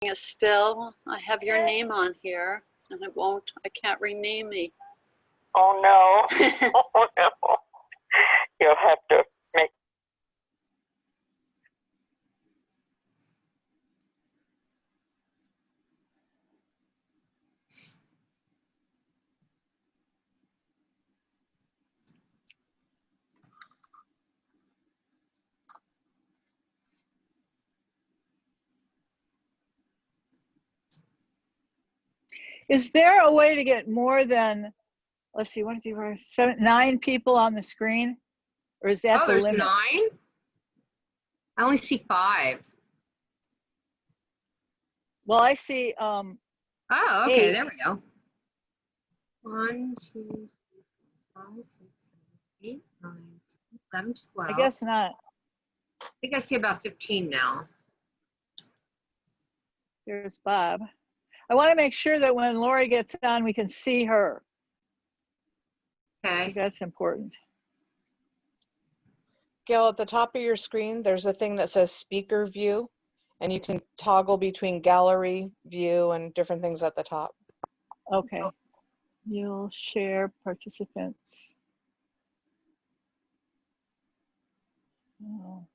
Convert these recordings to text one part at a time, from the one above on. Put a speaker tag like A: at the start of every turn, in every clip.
A: is still. I have your name on here, and I can't rename me.
B: Oh no. Oh no. You'll have to make.
C: Is there a way to get more than, let's see, 1, 2, 3, 4, 7, 9 people on the screen? Or is that the
D: there's
C: limit?
D: 9? I only see 5.
C: Well, I see
D: Oh, okay,
C: 8.
D: there we go. 1, 2, 3, 4, 5, 6, 7, 8, 9, 10, 11, 12.
C: I guess not.
D: I think I see about 15 now.
C: There's Bob. I want to make sure that when Lori gets on, we can see her. I
D: Okay.
C: think that's important.
E: Gail, at the top of your screen, there's a thing that says speaker view, and you can toggle between gallery view and different things at the top.
C: Okay. You'll share participants. Oh.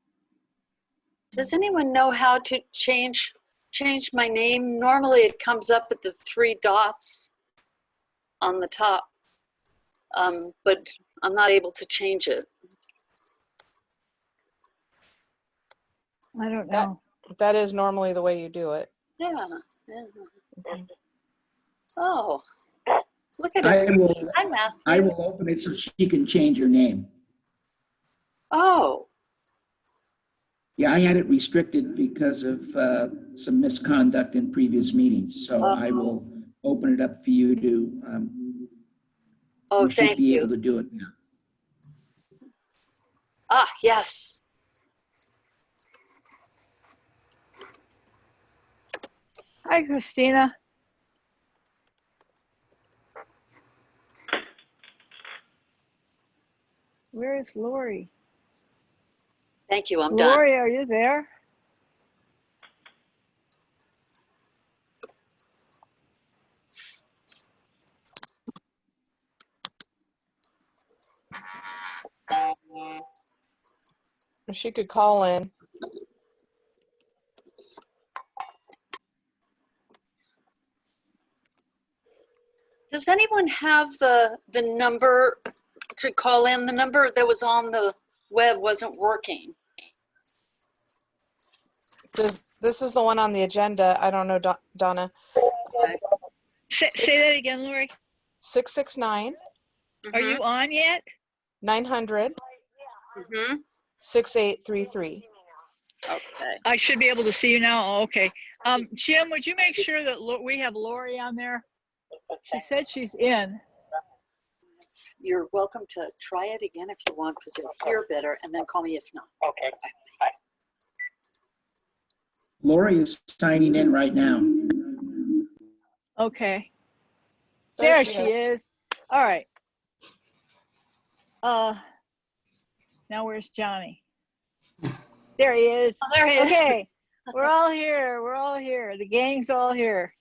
A: Does anyone know how to change my name? Normally it comes up with the 3 dots on the top, but I'm not able to change it.
C: I don't know.
E: That is normally the way you do it.
A: Yeah. Oh, look at it. Hi, Matthew.
F: I will open it so she can change her name.
A: Oh,
F: Yeah, I had it restricted because of some misconduct in previous meetings. So I will open it up for you to, you should
A: thank
F: be
A: you.
F: able to do it now.
A: Ah, yes.
C: Hi, Christina. Where is Lori?
A: Thank you. I'm done.
C: Lori, are you there?
E: She could call in.
A: Does anyone have the number to call in? The number that was on the web wasn't working.
E: This is the one on the agenda. I don't know, Donna.
A: Okay.
C: Say that again, Lori.
E: 669
C: Are you on yet?
E: 900
A: Mm-hmm.
E: 6833.
A: Okay.
C: I should be able to see you now. Oh, okay. Jim, would you make sure that we have Lori on there? She said she's in.
A: You're welcome to try it again if you want, because you'll hear better, and then call me if not.
B: Okay. Bye.
F: Lori is signing in right now.
C: Okay. There she is. All right. Now where's Johnny? There he is.
A: Oh, there he is.
C: Okay. We're all here. We're all here. The gang's all here.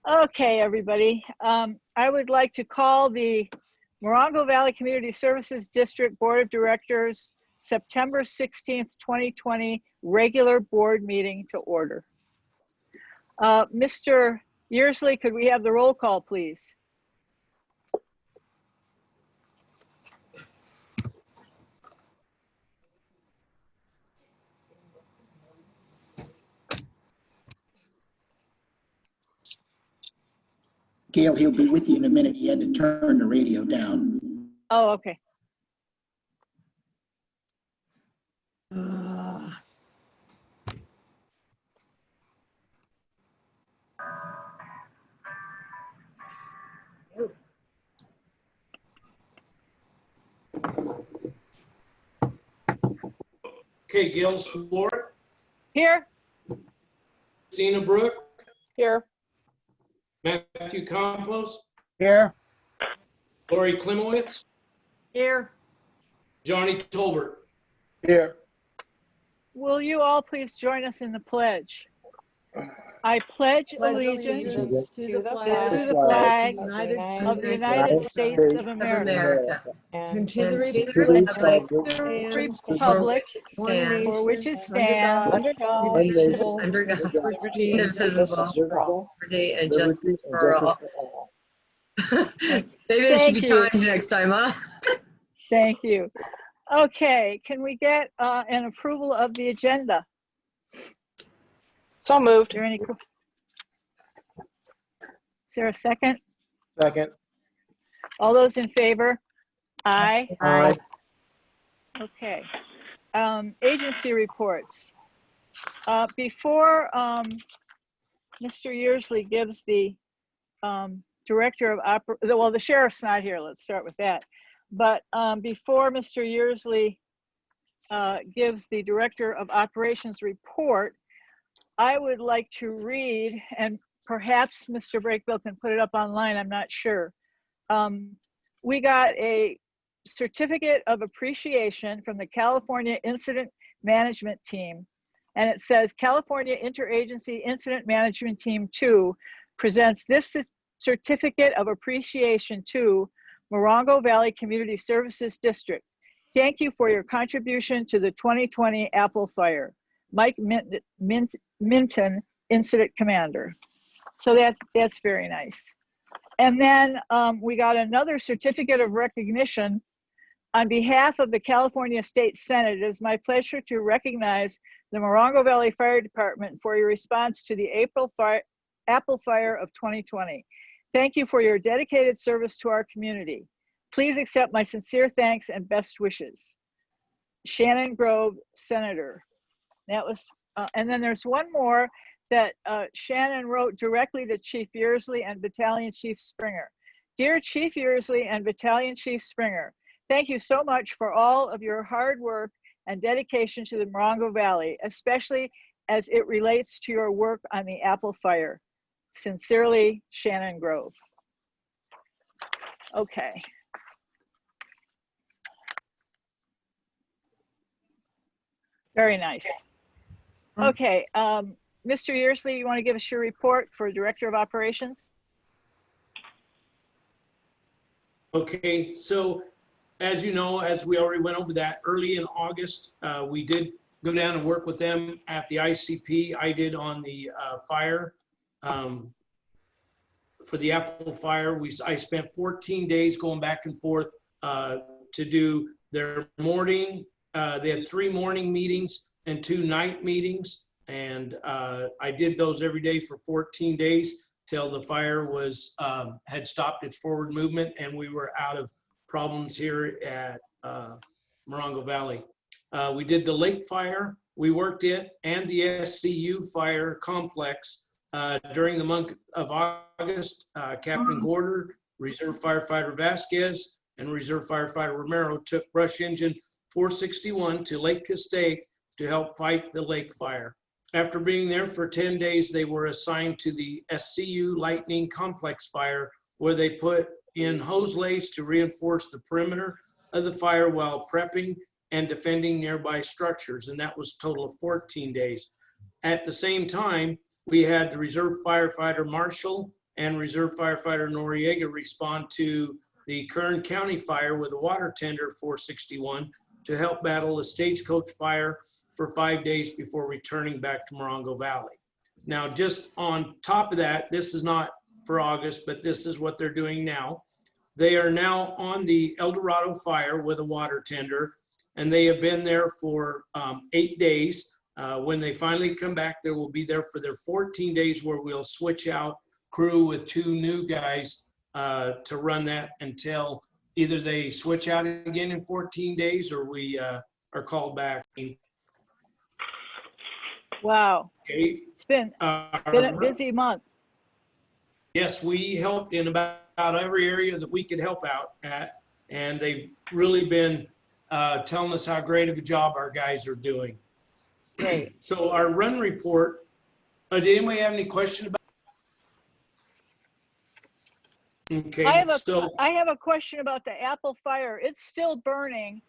C: Okay, everybody. I would like to call the Morongo Valley Community Services District Board of Directors September 16th, 2020 regular board meeting to order. Mr. Yearsley, could we have the roll call, please?
F: Gail, he'll be with you in a minute. He had to turn the radio down.
C: Oh, okay.
G: Okay, Gail Swart,
C: Here.
G: Christina Brooke,
E: Here.
G: Matthew Campos,
F: Here.
G: Lori Klimowitz,
D: Here.
G: Johnny Tolbert.
F: Here.
C: Will you all please join us in the pledge? I pledge
D: pledge
C: allegiance
D: allegiance
E: to the
C: to
E: flag
C: the flag
E: of
C: of
E: the
C: the
E: United
C: United
E: States
C: States of America
E: and
D: to the
C: and
D: republic
C: the
D: for
C: republic
D: for which it
C: for which it
D: stands,
C: stands,
E: under God,
D: one nation,
E: indivisible,
D: under God,
E: liberty and
D: indivisible,
E: justice for all.
D: liberty and justice for all. Maybe it should
C: Thank
D: be
C: you.
D: timed next time, huh?
C: Thank you. Okay, can we get an approval of the agenda?
E: So
C: Is
E: moved.
C: there any? Is there a second?
H: Second.
C: All those in favor? Aye.
H: Aye.
C: Okay. Agency reports. Before Mr. Yearsley gives the director of well, the sheriff's not here. Let's start with that. But before Mr. Yearsley gives the director of operations report, I would like to read, and perhaps Mr. Brakebill can put it up online, I'm not sure. We got a certificate of appreciation from the California Incident Management Team. And it says, California Interagency Incident Management Team 2 presents this certificate of appreciation to Morongo Valley Community Services District. Thank you for your contribution to the 2020 Apple Fire. Mike Minton, Incident Commander. So that's very nice. And then we got another certificate of recognition on behalf of the California State Senate. It is my pleasure to recognize the Morongo Valley Fire Department for your response to the Apple Fire of 2020. Thank you for your dedicated service to our community. Please accept my sincere thanks and best wishes. Shannon Grove, Senator. That was, and then there's one more that Shannon wrote directly to Chief Yearsley and Battalion Chief Springer. Dear Chief Yearsley and Battalion Chief Springer, thank you so much for all of your hard work and dedication to the Morongo Valley, especially as it relates to your work on the Apple Fire. Sincerely, Shannon Grove. Okay. Very nice. Okay, Mr. Yearsley, you want to give us your report for Director of Operations?
G: Okay, so as you know, as we already went over that, early in August, we did go down and work with them at the ICP. I did on the fire. For the Apple Fire, I spent 14 days going back and forth to do their morning. They had 3 morning meetings and 2 night meetings. And I did those every day for 14 days till the fire was had stopped its forward movement and we were out of problems here at Morongo Valley. We did the lake fire, we worked it, and the SCU fire complex during the month of August. Captain Gorder, Reserve Firefighter Vasquez, and Reserve Firefighter Romero took Brush Engine 461 to Lake Castaic to help fight the lake fire. After being there for 10 days, they were assigned to the SCU Lightning Complex fire, where they put in hose lays to reinforce the perimeter of the fire while prepping and defending nearby structures. And that was a total of 14 days. At the same time, we had the Reserve Firefighter Marshall and Reserve Firefighter Noriega respond to the Kern County fire with a water tender 461 to help battle the stagecoach fire for 5 days before returning back to Morongo Valley. Now, just on top of that, this is not for August, but this is what they're doing now. They are now on the El Dorado fire with a water tender, and they have been there for 8 days. When they finally come back, they will be there for their 14 days where we'll switch out crew with 2 new guys to run that until either they switch out again in 14 days or we are called back.
C: Wow.
G: Okay.
C: It's been a busy month.
G: Yes, we helped in about every area that we could help out at, and they've really been telling us how great of a job our guys are doing.
C: Great.
G: So our run report, did anybody have any question about? Okay,
C: I have a question about the Apple Fire. It's still burning.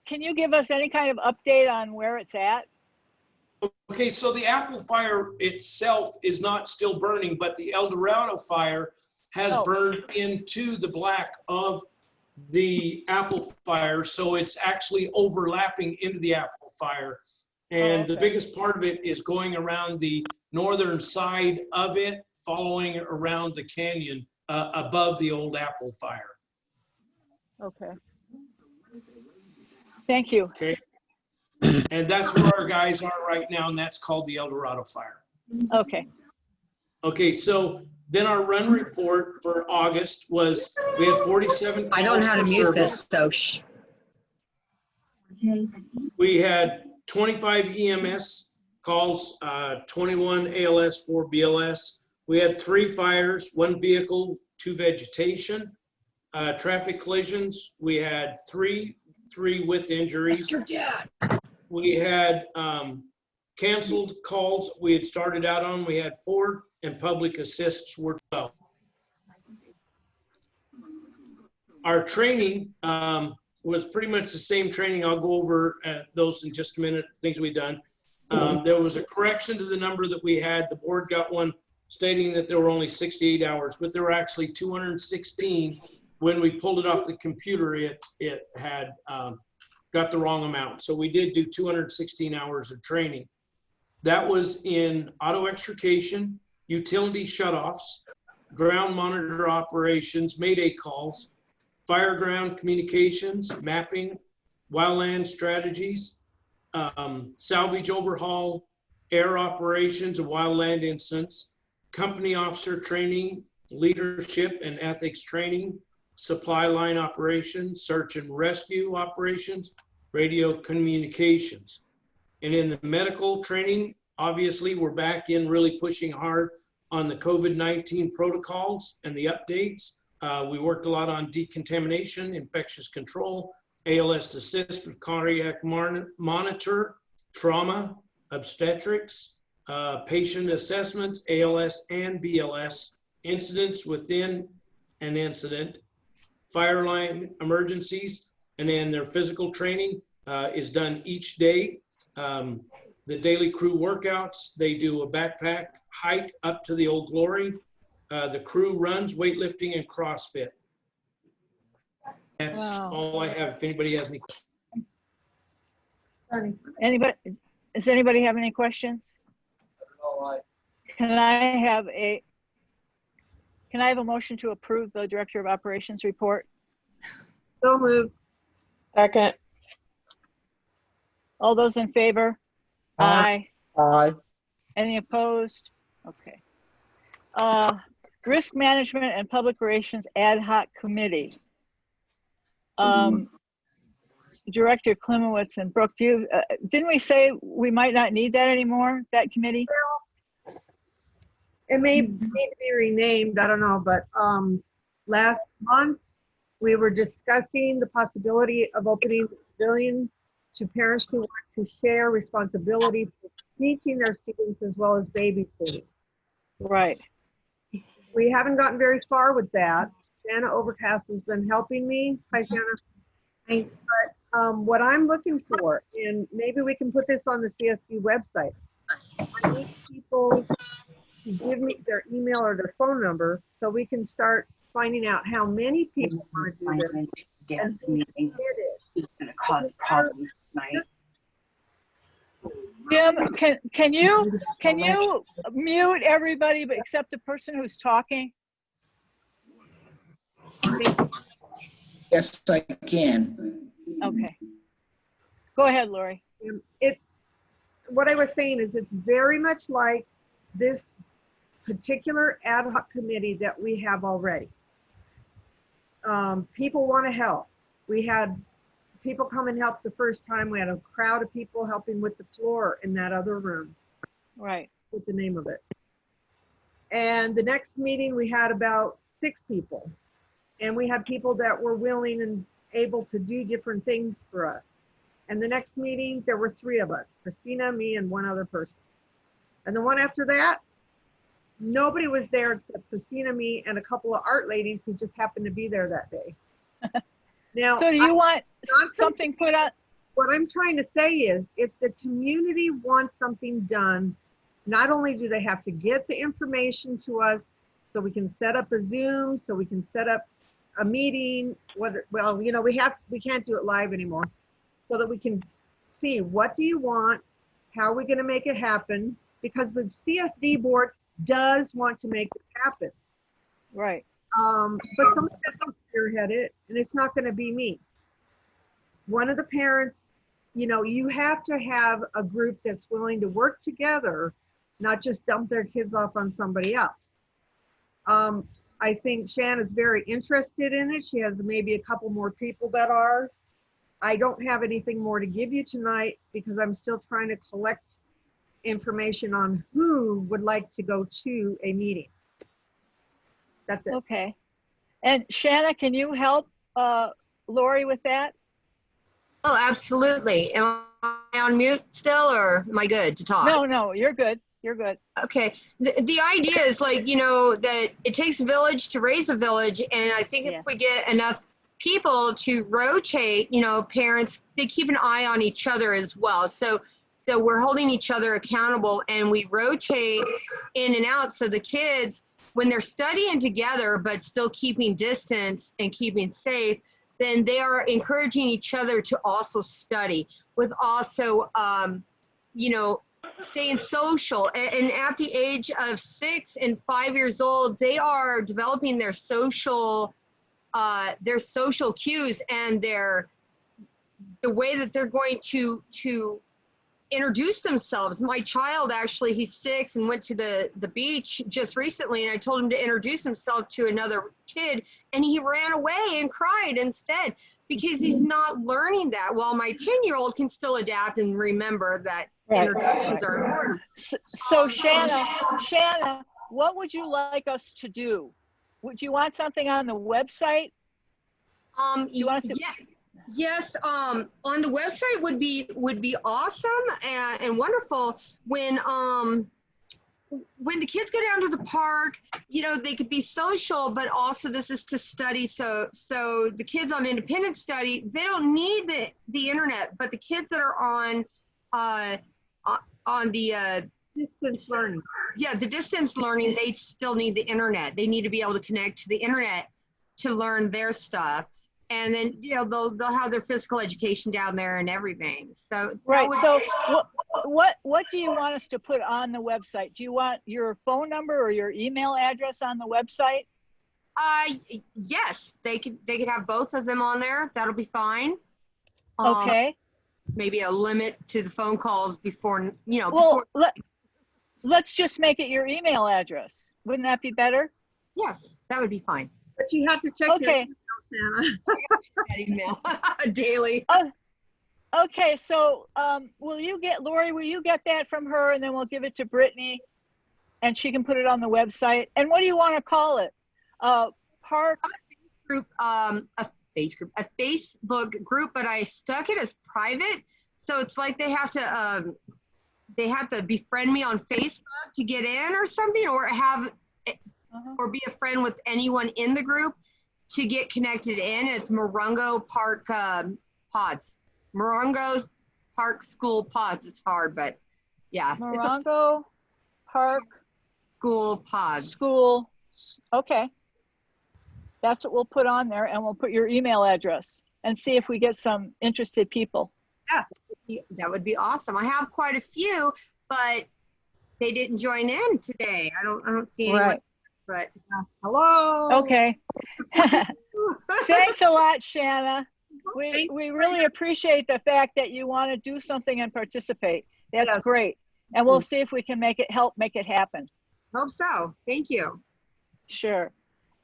C: Can you give us any kind of update on where it's at?
G: Okay, so the Apple fire itself is not still burning, but the El Dorado fire has
C: Oh.
G: burned into the black of the Apple fire. So it's actually overlapping into the Apple fire. And the
C: okay.
G: biggest part of it is going around the northern side of it, following around the canyon above the old Apple fire.
C: Okay. Thank you.
G: Okay. And that's where our guys are right now, and that's called the El Dorado fire.
C: Okay.
G: Okay, so then our run report for August was, we had 47
H: I don't know
G: calls
H: how to
G: for
H: mute
G: service.
H: this, so shh.
G: We had 25 EMS calls, 21 ALS, 4 BLS. We had 3 fires, 1 vehicle, 2 vegetation. Traffic collisions, we had 3 with injuries. We had canceled calls we had started out on, we had 4, and public assists were 12. Our training was pretty much the same training. I'll go over those in just a minute, things we've done. There was a correction to the number that we had. The board got one stating that there were only 68 hours, but there were actually 216. When we pulled it off the computer, it had got the wrong amount. So we did do 216 hours of training. That was in auto extrication, utility shutoffs, ground monitor operations, mayday calls, fire ground communications, mapping, wildland strategies, salvage overhaul, air operations of wildland incidents, company officer training, leadership and ethics training, supply line operations, search and rescue operations, radio communications. And in the medical training, obviously, we're back in really pushing hard on the COVID-19 protocols and the updates. We worked a lot on decontamination, infectious control, ALS assist with cardiac monitor, trauma, obstetrics, patient assessments, ALS and BLS, incidents within an incident, fire line emergencies, and then their physical training is done each day. The daily crew workouts, they do a backpack hike up to the Old Glory. The crew runs weightlifting and CrossFit. That's all I have. If anybody has any questions.
C: Anybody, does anybody have any questions? Can I have a motion to approve the Director of Operations report?
D: So moved.
E: Second.
C: All those in favor? Aye.
H: Aye.
C: Any opposed? Okay. Risk Management and Public Relations Ad Hoc Committee. Director Klimowitz and Brooke, didn't we say we might not need that anymore, that committee?
D: It may need to be renamed, I don't know, but last month we were discussing the possibility of opening the pavilion to parents who want to share responsibility for teaching their students as well as babysitting.
C: Right.
D: We haven't gotten very far with that. Jana Overcast has been helping me. Hi, Jana. But what I'm looking for, and maybe we can put this on the CSD website, I need people to give me their email or their phone number so we can start finding out how many people want to do this.
I: Dance meeting is going to cause problems tonight.
C: Jim, can you mute everybody but except the person who's talking?
F: Yes, I can.
C: Okay. Go ahead, Lori.
D: What I was saying is it's very much like this particular ad hoc committee that we have already. People want to help. We had people come and help the first time. We had a crowd of people helping with the floor in that other room.
C: Right.
D: What's the name of it? And the next meeting we had about 6 people. And we had people that were willing and able to do different things for us. And the next meeting, there were 3 of us, Christina, me, and 1 other person. And the one after that, nobody was there except Christina, me, and a couple of art ladies who just happened to be there that day. Now,
C: So do you want something put on?
D: what I'm trying to say is, if the community wants something done, not only do they have to get the information to us so we can set up a Zoom, so we can set up a meeting, whether, well, you know, we can't do it live anymore, so that we can see, what do you want? How are we going to make it happen? Because the CSD board does want to make it happen.
C: Right.
D: But somebody has to spearhead it, and it's not going to be me. One of the parents, you know, you have to have a group that's willing to work together, not just dump their kids off on somebody else. I think Shanna's very interested in it. She has maybe a couple more people that are. I don't have anything more to give you tonight because I'm still trying to collect information on who would like to go to a meeting. That's it.
C: Okay. And Shanna, can you help Lori with that?
H: Oh, absolutely. Am I on mute still, or am I good to talk?
C: No, you're good. You're good.
H: Okay. The idea is, like, you know, that it takes a village to raise a village. And I think if we get enough people to rotate, you know, parents, they keep an eye on each other as well. So we're holding each other accountable, and we rotate in and out. So the kids, when they're studying together, but still keeping distance and keeping safe, then they are encouraging each other to also study, with also, you know, staying social. And at the age of 6 and 5 years old, they are developing their social cues and the way that they're going to introduce themselves. My child, actually, he's 6 and went to the beach just recently, and I told him to introduce himself to another kid, and he ran away and cried instead because he's not learning that. While my 10-year-old can still adapt and remember that introductions are important.
C: So Shanna, what would you like us to do? Would you want something on the website? Do you want us to?
H: Yes, on the website would be awesome and wonderful. When the kids go down to the park, you know, they could be social, but also this is to study. So the kids on independent study, they don't need the internet, but the kids that are on the
D: distance learning.
H: Yeah, the distance learning, they still need the internet. They need to be able to connect to the internet to learn their stuff. And then, you know, they'll have their physical education down there and everything. So
C: right. So what do you want us to put on the website? Do you want your phone number or your email address on the website?
H: Yes, they could have both of them on there. That'll be fine.
C: Okay.
H: Maybe a limit to the phone calls before, you know.
C: Well, let's just make it your email address. Wouldn't that be better?
H: Yes, that would be fine.
D: But you have to check
C: your
H: email daily.
C: Okay, so Lori, will you get that from her, and then we'll give it to Brittany and she can put it on the website? And what do you want to call it? Park
H: group, a Facebook group, but I stuck it as private. So it's like they have to befriend me on Facebook to get in or something, or or be a friend with anyone in the group to get connected in. It's Morongo Park Pods. Morongo Park School Pods. It's hard, but yeah.
C: Morongo Park
H: School Pods.
C: School. Okay. That's what we'll put on there, and we'll put your email address and see if we get some interested people.
H: Yeah, that would be awesome. I have quite a few, but they didn't join in today. I don't see anyone.
C: Right.
H: But
D: hello.
C: Okay. Thanks a lot, Shanna. We really appreciate the fact that you want to do something and participate. That's great. And we'll see if we can help make it happen.
H: Hope so. Thank you.
C: Sure.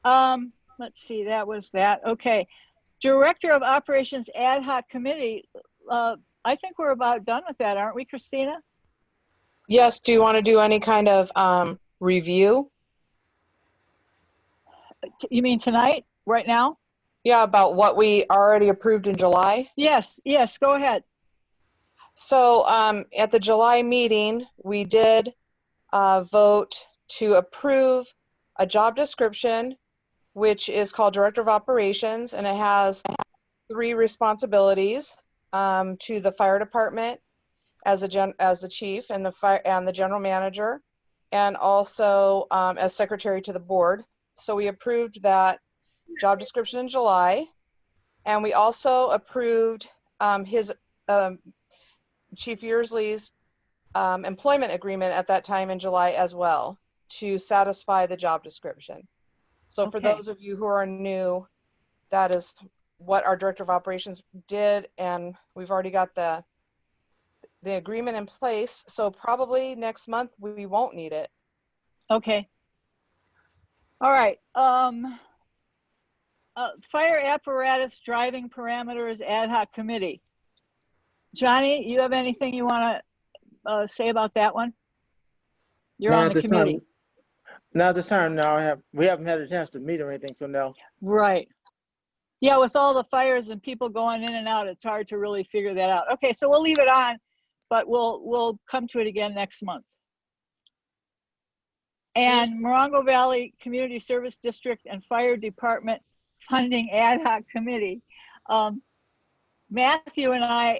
C: Let's see, that was that. Okay. Director of Operations Ad Hoc Committee. I think we're about done with that, aren't we, Christina?
E: Yes. Do you want to do any kind of review?
C: You mean tonight, right now?
E: Yeah, about what we already approved in July?
C: Yes, go ahead.
E: So at the July meeting, we did vote to approve a job description, which is called Director of Operations, and it has 3 responsibilities. to the fire department as the chief and the general manager, and also as secretary to the board. So we approved that job description in July, and we also approved his Chief Yearsley's employment agreement at that time in July as well, to satisfy the job description. So for
C: Okay.
E: those of you who are new, that is what our director of operations did, and we've already got the agreement in place. So probably next month we won't need it.
C: Okay. All right. Fire apparatus driving parameters ad hoc committee. Johnny, you have anything you want to say about that one? You're
J: Not
C: on
J: at
C: the
J: this
C: committee.
J: time. Not this time. No, we haven't had a chance to meet or anything, so no.
C: Right. Yeah, with all the fires and people going in and out, it's hard to really figure that out. Okay, so we'll leave it on, but we'll come to it again next month. And Morongo Valley Community Service District and Fire Department Funding Ad Hoc Committee. Matthew and I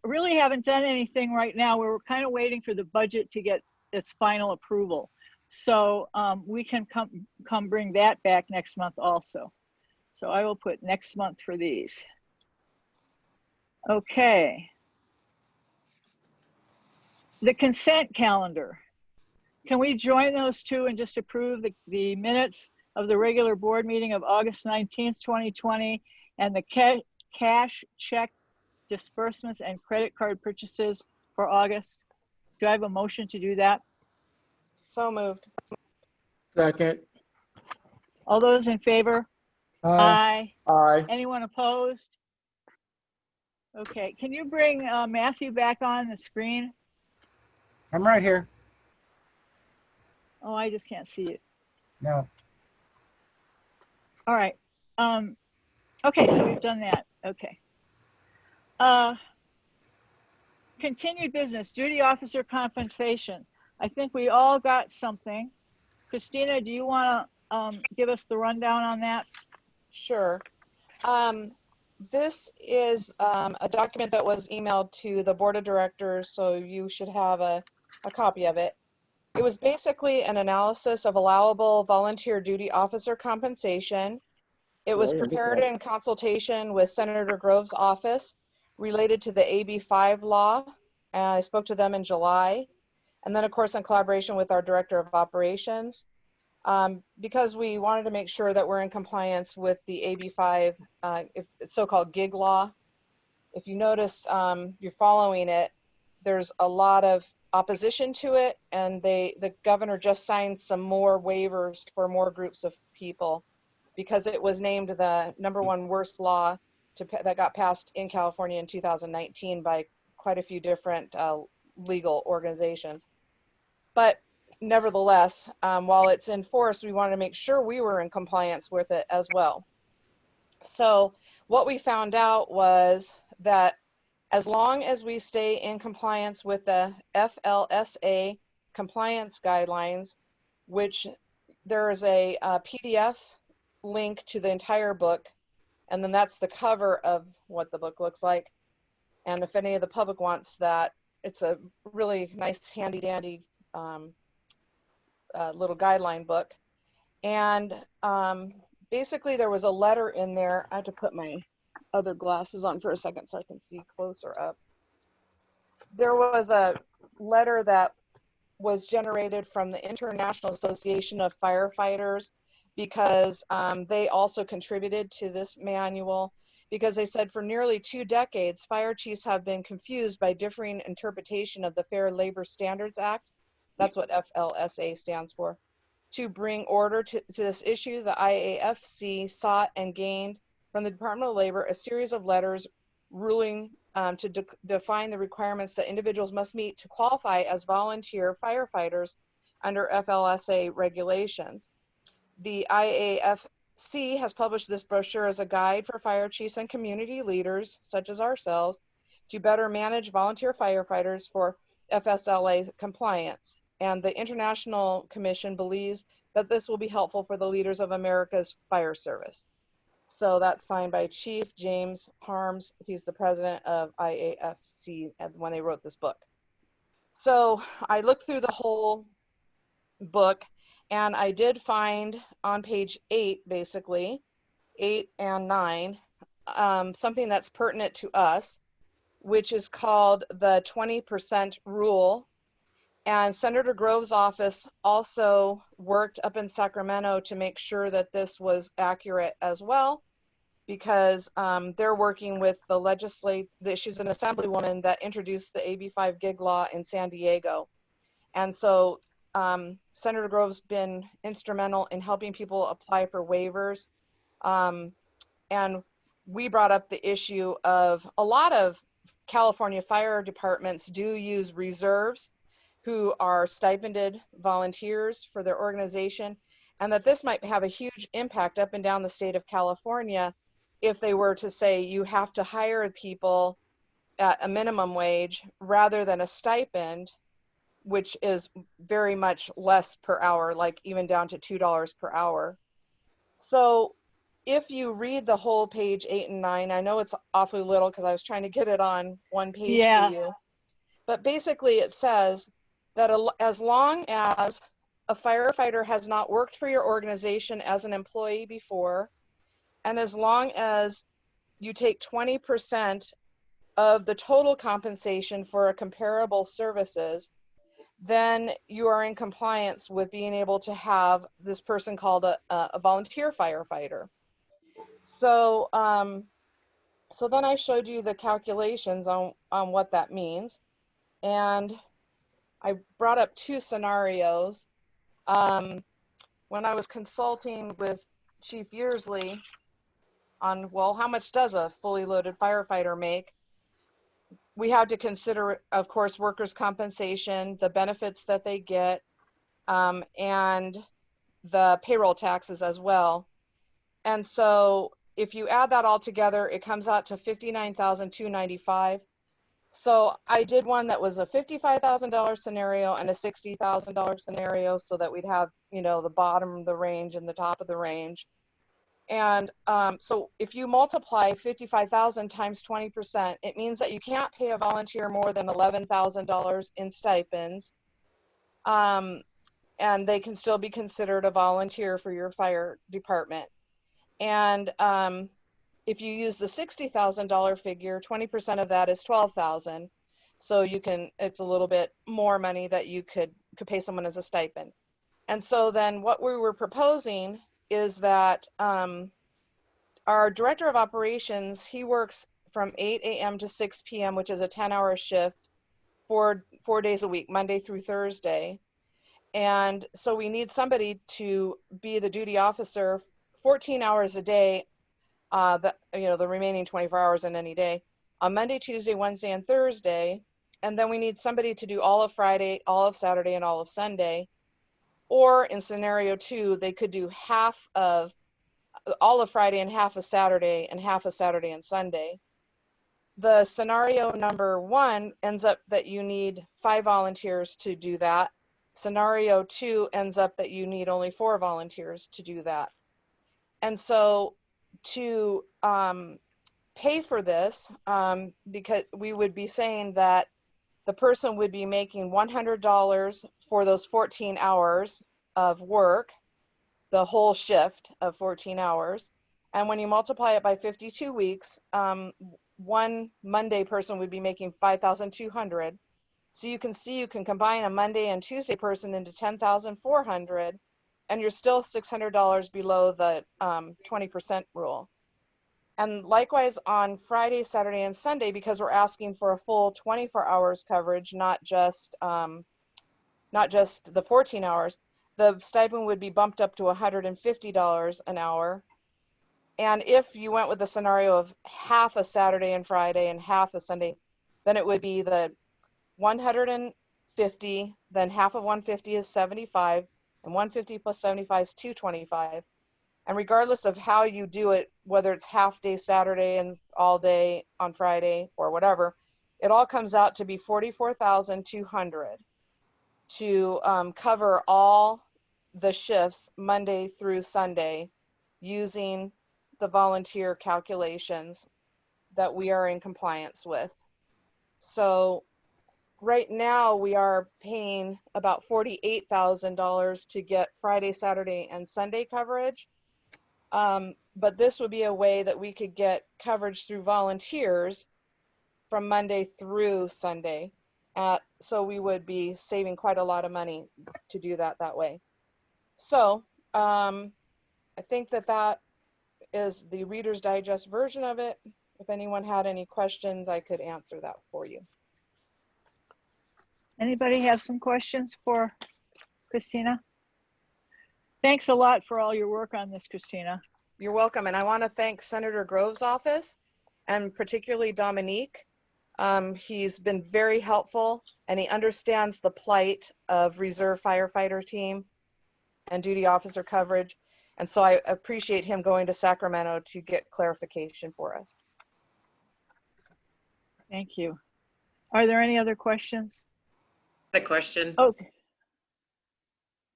C: really haven't done anything right now. We're kind of waiting for the budget to get its final approval. So we can come bring that back next month also. So I will put next month for these. Okay. The consent calendar. Can we join those two and just approve the minutes of the regular board meeting of August 19th, 2020, and the cash check disbursements and credit card purchases for August? Do I have a motion to do that?
E: So moved.
J: Second.
C: All those in favor? Aye.
J: Aye.
C: Anyone opposed? Okay, can you bring Matthew back on the screen?
K: I'm right here.
C: Oh, I just can't see it.
K: No.
C: All right. Okay, so we've done that. Okay. Continued business, duty officer compensation. I think we all got something. Christina, do you want to give us the rundown on that?
E: Sure. This is a document that was emailed to the board of directors, so you should have a copy of it. It was basically an analysis of allowable volunteer duty officer compensation. It was prepared in consultation with Senator Grove's office related to the AB 5 law, and I spoke to them in July. And then, of course, in collaboration with our director of operations, because we wanted to make sure that we're in compliance with the AB 5 so-called gig law. If you noticed, you're following it, there's a lot of opposition to it, and the governor just signed some more waivers for more groups of people because it was named the #1 worst law that got passed in California in 2019 by quite a few different legal organizations. But nevertheless, while it's in force, we wanted to make sure we were in compliance with it as well. So what we found out was that as long as we stay in compliance with the FLSA compliance guidelines, which there is a PDF link to the entire book, and then that's the cover of what the book looks like. And if any of the public wants that, it's a really nice handy dandy little guideline book. And basically there was a letter in there. I have to put my other glasses on for a second so I can see closer up. There was a letter that was generated from the International Association of Firefighters because they also contributed to this manual, because they said for nearly 2 decades, fire chiefs have been confused by differing interpretation of the Fair Labor Standards Act. That's what FLSA stands for. To bring order to this issue, the IAFC sought and gained from the Department of Labor a series of letters ruling to define the requirements that individuals must meet to qualify as volunteer firefighters under FLSA regulations. The IAFC has published this brochure as a guide for fire chiefs and community leaders, such as ourselves, to better manage volunteer firefighters for FSLA compliance. And the International Commission believes that this will be helpful for the leaders of America's fire service. So that's signed by Chief James Harms. He's the president of IAFC when they wrote this book. So I looked through the whole book, and I did find on page 8, basically, 8 and 9, something that's pertinent to us, which is called the 20% rule. And Senator Grove's office also worked up in Sacramento to make sure that this was accurate as well, because they're working with the legislate. She's an assemblywoman that introduced the AB5 gig law in San Diego. And so Senator Grove's been instrumental in helping people apply for waivers. And we brought up the issue of a lot of California fire departments do use reserves who are stipended volunteers for their organization, and that this might have a huge impact up and down the state of California if they were to say you have to hire people at a minimum wage rather than a stipend, which is very much less per hour, like even down to $2 per hour. So if you read the whole page 8 and 9, I know it's awfully little because I was trying to get it on one page for you, but basically it says that as long as a firefighter has not worked for your organization as an employee before, and as long as you take 20% of the total compensation for a comparable services, then you are in compliance with being able to have this person called a volunteer firefighter. So, so then I showed you the calculations on what that means. And I brought up 2 scenarios. When I was consulting with Chief Yearsley on, well, how much does a fully loaded firefighter make? We had to consider, of course, workers' compensation, the benefits that they get, and the payroll taxes as well. And so if you add that all together, it comes out to $59,295. So I did one that was a $55,000 scenario and a $60,000 scenario, so that we'd have, you know, the bottom of the range and the top of the range. And so if you multiply 55,000 times 20%, it means that you can't pay a volunteer more than $11,000 in stipends. And they can still be considered a volunteer for your fire department. And if you use the $60,000 figure, 20% of that is $12,000. So you can, it's a little bit more money that you could pay someone as a stipend. And so then what we were proposing is that our director of operations, he works from 8 a.m. to 6 p.m., which is a 10-hour shift, 4 days a week, Monday through Thursday. And so we need somebody to be the duty officer 14 hours a day, the remaining 24 hours in any day, on Monday, Tuesday, Wednesday, and Thursday. And then we need somebody to do all of Friday, all of Saturday, and all of Sunday. Or in scenario 2, they could do half of all of Friday and half of Saturday and half of Saturday and Sunday. The scenario number 1 ends up that you need 5 volunteers to do that. Scenario 2 ends up that you need only 4 volunteers to do that. And so to pay for this, because we would be saying that the person would be making $100 for those 14 hours of work, the whole shift of 14 hours. And when you multiply it by 52 weeks, one Monday person would be making $5,200. So you can see you can combine a Monday and Tuesday person into $10,400, and you're still $600 below the 20% rule. And likewise on Friday, Saturday, and Sunday, because we're asking for a full 24 hours coverage, not just the 14 hours, the stipend would be bumped up to $150 an hour. And if you went with the scenario of half a Saturday and Friday and half a Sunday, then it would be the 150, then half of 150 is 75, and 150 plus 75 is 225. And regardless of how you do it, whether it's half day Saturday and all day on Friday or whatever, it all comes out to be $44,200 to cover all the shifts Monday through Sunday using the volunteer calculations that we are in compliance with. So right now we are paying about $48,000 to get Friday, Saturday, and Sunday coverage. But this would be a way that we could get coverage through volunteers from Monday through Sunday. So we would be saving quite a lot of money to do that way. So I think that is the Reader's Digest version of it. If anyone had any questions, I could answer that for you.
C: Anybody have some questions for Christina? Thanks a lot for all your work on this, Christina.
E: You're welcome. And I want to thank Senator Grove's office and particularly Dominique. He's been very helpful and he understands the plight of reserve firefighter team and duty officer coverage. And so I appreciate him going to Sacramento to get clarification for us.
C: Thank you. Are there any other questions?
L: A question.
C: Okay.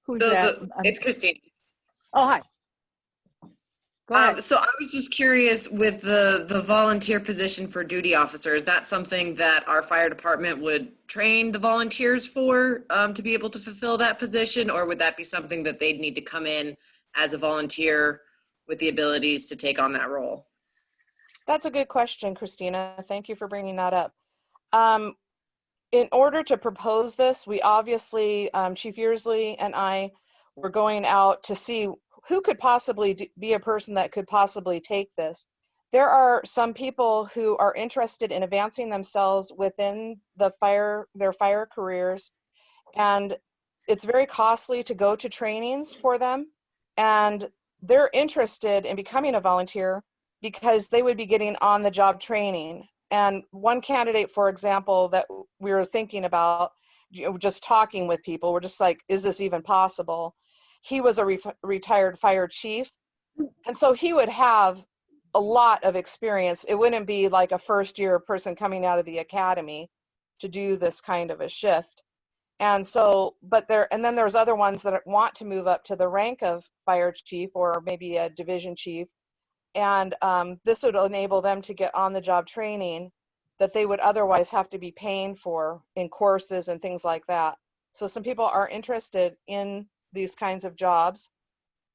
C: Who's that?
L: It's Christine.
C: Oh, hi. Go ahead.
L: So I was just curious with the volunteer position for duty officer, is that something that our fire department would train the volunteers for to be able to fulfill that position? Or would that be something that they'd need to come in as a volunteer with the abilities to take on that role?
E: That's a good question, Christina. Thank you for bringing that up. In order to propose this, we obviously, Chief Yearsley and I were going out to see who could possibly be a person that could possibly take this. There are some people who are interested in advancing themselves within their fire careers, and it's very costly to go to trainings for them, and they're interested in becoming a volunteer because they would be getting on-the-job training. And one candidate, for example, that we were thinking about, just talking with people, we're just like, is this even possible? He was a retired fire chief. And so he would have a lot of experience. It wouldn't be like a first-year person coming out of the academy to do this kind of a shift. And so, and then there's other ones that want to move up to the rank of fire chief or maybe a division chief. And this would enable them to get on-the-job training that they would otherwise have to be paying for in courses and things like that. So some people are interested in these kinds of jobs,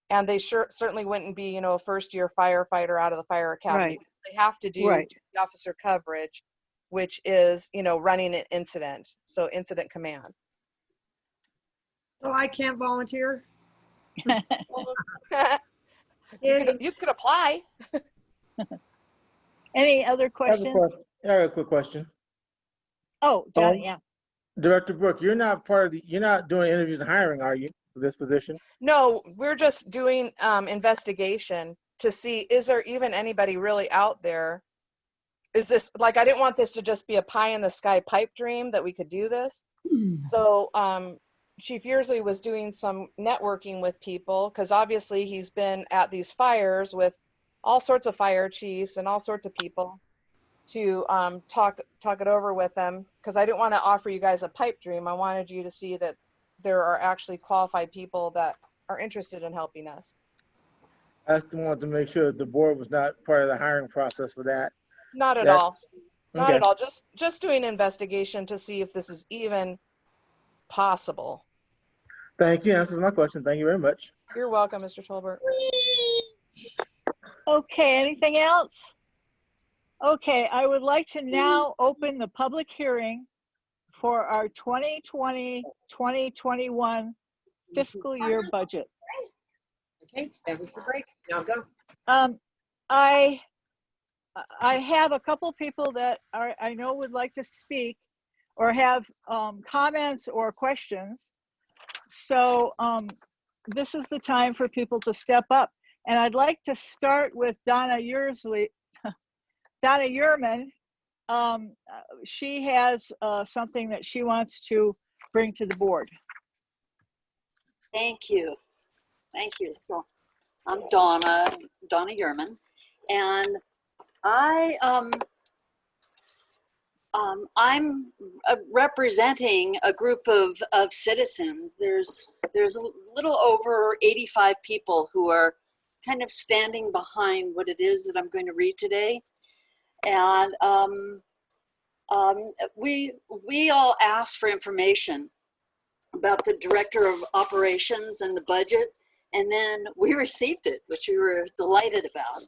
E: and they certainly wouldn't be, a first-year firefighter out of the fire academy.
C: Right.
E: They have to do duty officer coverage, which is, running an incident, so incident command.
D: So I can't volunteer?
E: You could apply.
C: Any other questions?
J: I have a quick question.
C: Oh, Johnny, yeah.
J: Director Brooke, you're not doing interviews and hiring, are you, for this position?
E: No, we're just doing investigation to see, is there even anybody really out there? Is this, I didn't want this to just be a pie in the sky pipe dream that we could do this. So Chief Yearsley was doing some networking with people, because obviously he's been at these fires with all sorts of fire chiefs and all sorts of people to talk it over with them, because I didn't want to offer you guys a pipe dream. I wanted you to see that there are actually qualified people that are interested in helping us.
J: I just wanted to make sure that the board was not part of the hiring process for that.
E: Not at all. Not at all. Just doing an investigation to see if this is even possible.
J: Thank you. That answers my question. Thank you very much.
E: You're welcome, Mr. Tolbert.
C: Okay, anything else? Okay, I would like to now open the public hearing for our 2020-2021 fiscal year budget.
L: Okay, that was the break. Now go.
C: I have a couple people that I know would like to speak or have comments or questions. So this is the time for people to step up. And I'd like to start with Donna Yearsley. Donna Yearman, she has something that she wants to bring to the board.
A: Thank you. Thank you. So I'm Donna Yearman, and I'm representing a group of citizens. There's a little over 85 people who are kind of standing behind what it is that I'm going to read today. And we all asked for information about the director of operations and the budget, and then we received it, which we were delighted about.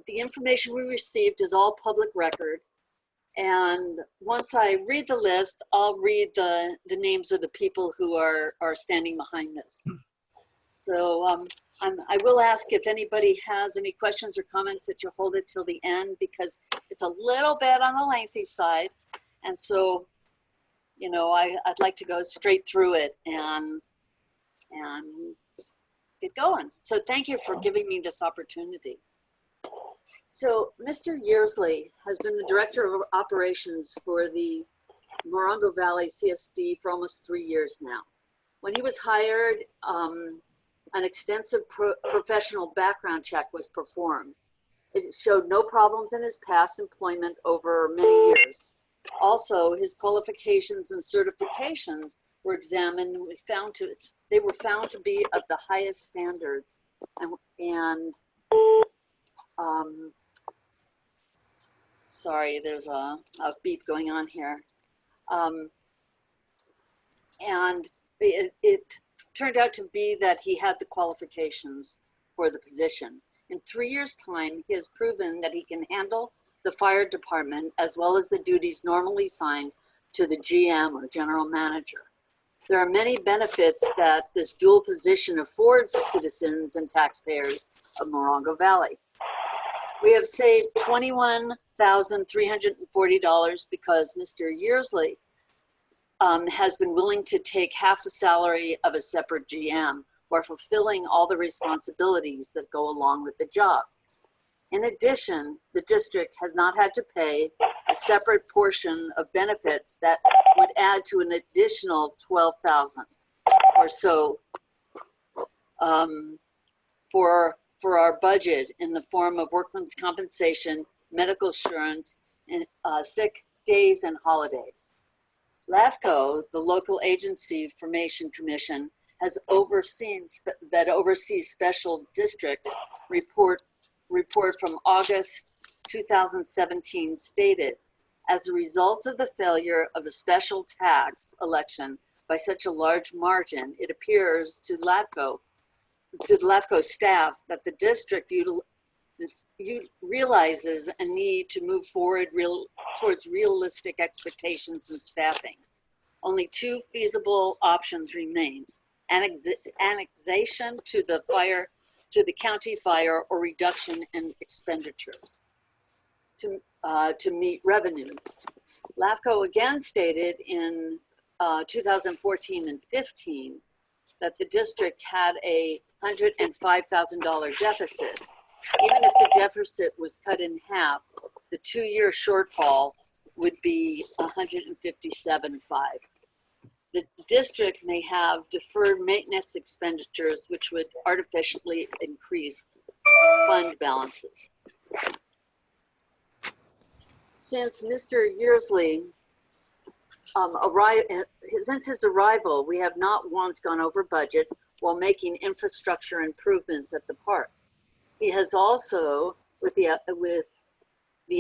A: The information we received is all public record. And once I read the list, I'll read the names of the people who are standing behind this. So I will ask if anybody has any questions or comments that you hold it till the end, because it's a little bit on the lengthy side. And so, you know, I'd like to go straight through it and get going. So thank you for giving me this opportunity. So Mr. Yearsley has been the director of operations for the Morongo Valley CSD for almost 3 years now. When he was hired, an extensive professional background check was performed. It showed no problems in his past employment over many years. Also, his qualifications and certifications were examined, and they were found to be of the highest standards. Sorry, there's a beep going on here. And it turned out to be that he had the qualifications for the position. In 3 years' time, he has proven that he can handle the fire department as well as the duties normally assigned to the GM or general manager. There are many benefits that this dual position affords citizens and taxpayers of Morongo Valley. We have saved $21,340 because Mr. Yearsley has been willing to take half the salary of a separate GM while fulfilling all the responsibilities that go along with the job. In addition, the district has not had to pay a separate portion of benefits that would add to an additional $12,000 or so for our budget in the form of workman's compensation, medical insurance, and sick days and holidays. LAFCO, the local agency formation commission, has oversees special districts report from August 2017 stated, as a result of the failure of the special tax election by such a large margin, it appears to the LAFCO staff that the district realizes a need to move forward towards realistic expectations in staffing. Only two feasible options remain: annexation to the county fire, or reduction in expenditures to meet revenues. LAFCO again stated in 2014 and 15 that the district had a $105,000 deficit. Even if the deficit was cut in half, the 2-year shortfall would be $157,500. The district may have deferred maintenance expenditures, which would artificially increase fund balances. Since Mr. Yearsley since his arrival, we have not once gone over budget while making infrastructure improvements at the park. He has also, with the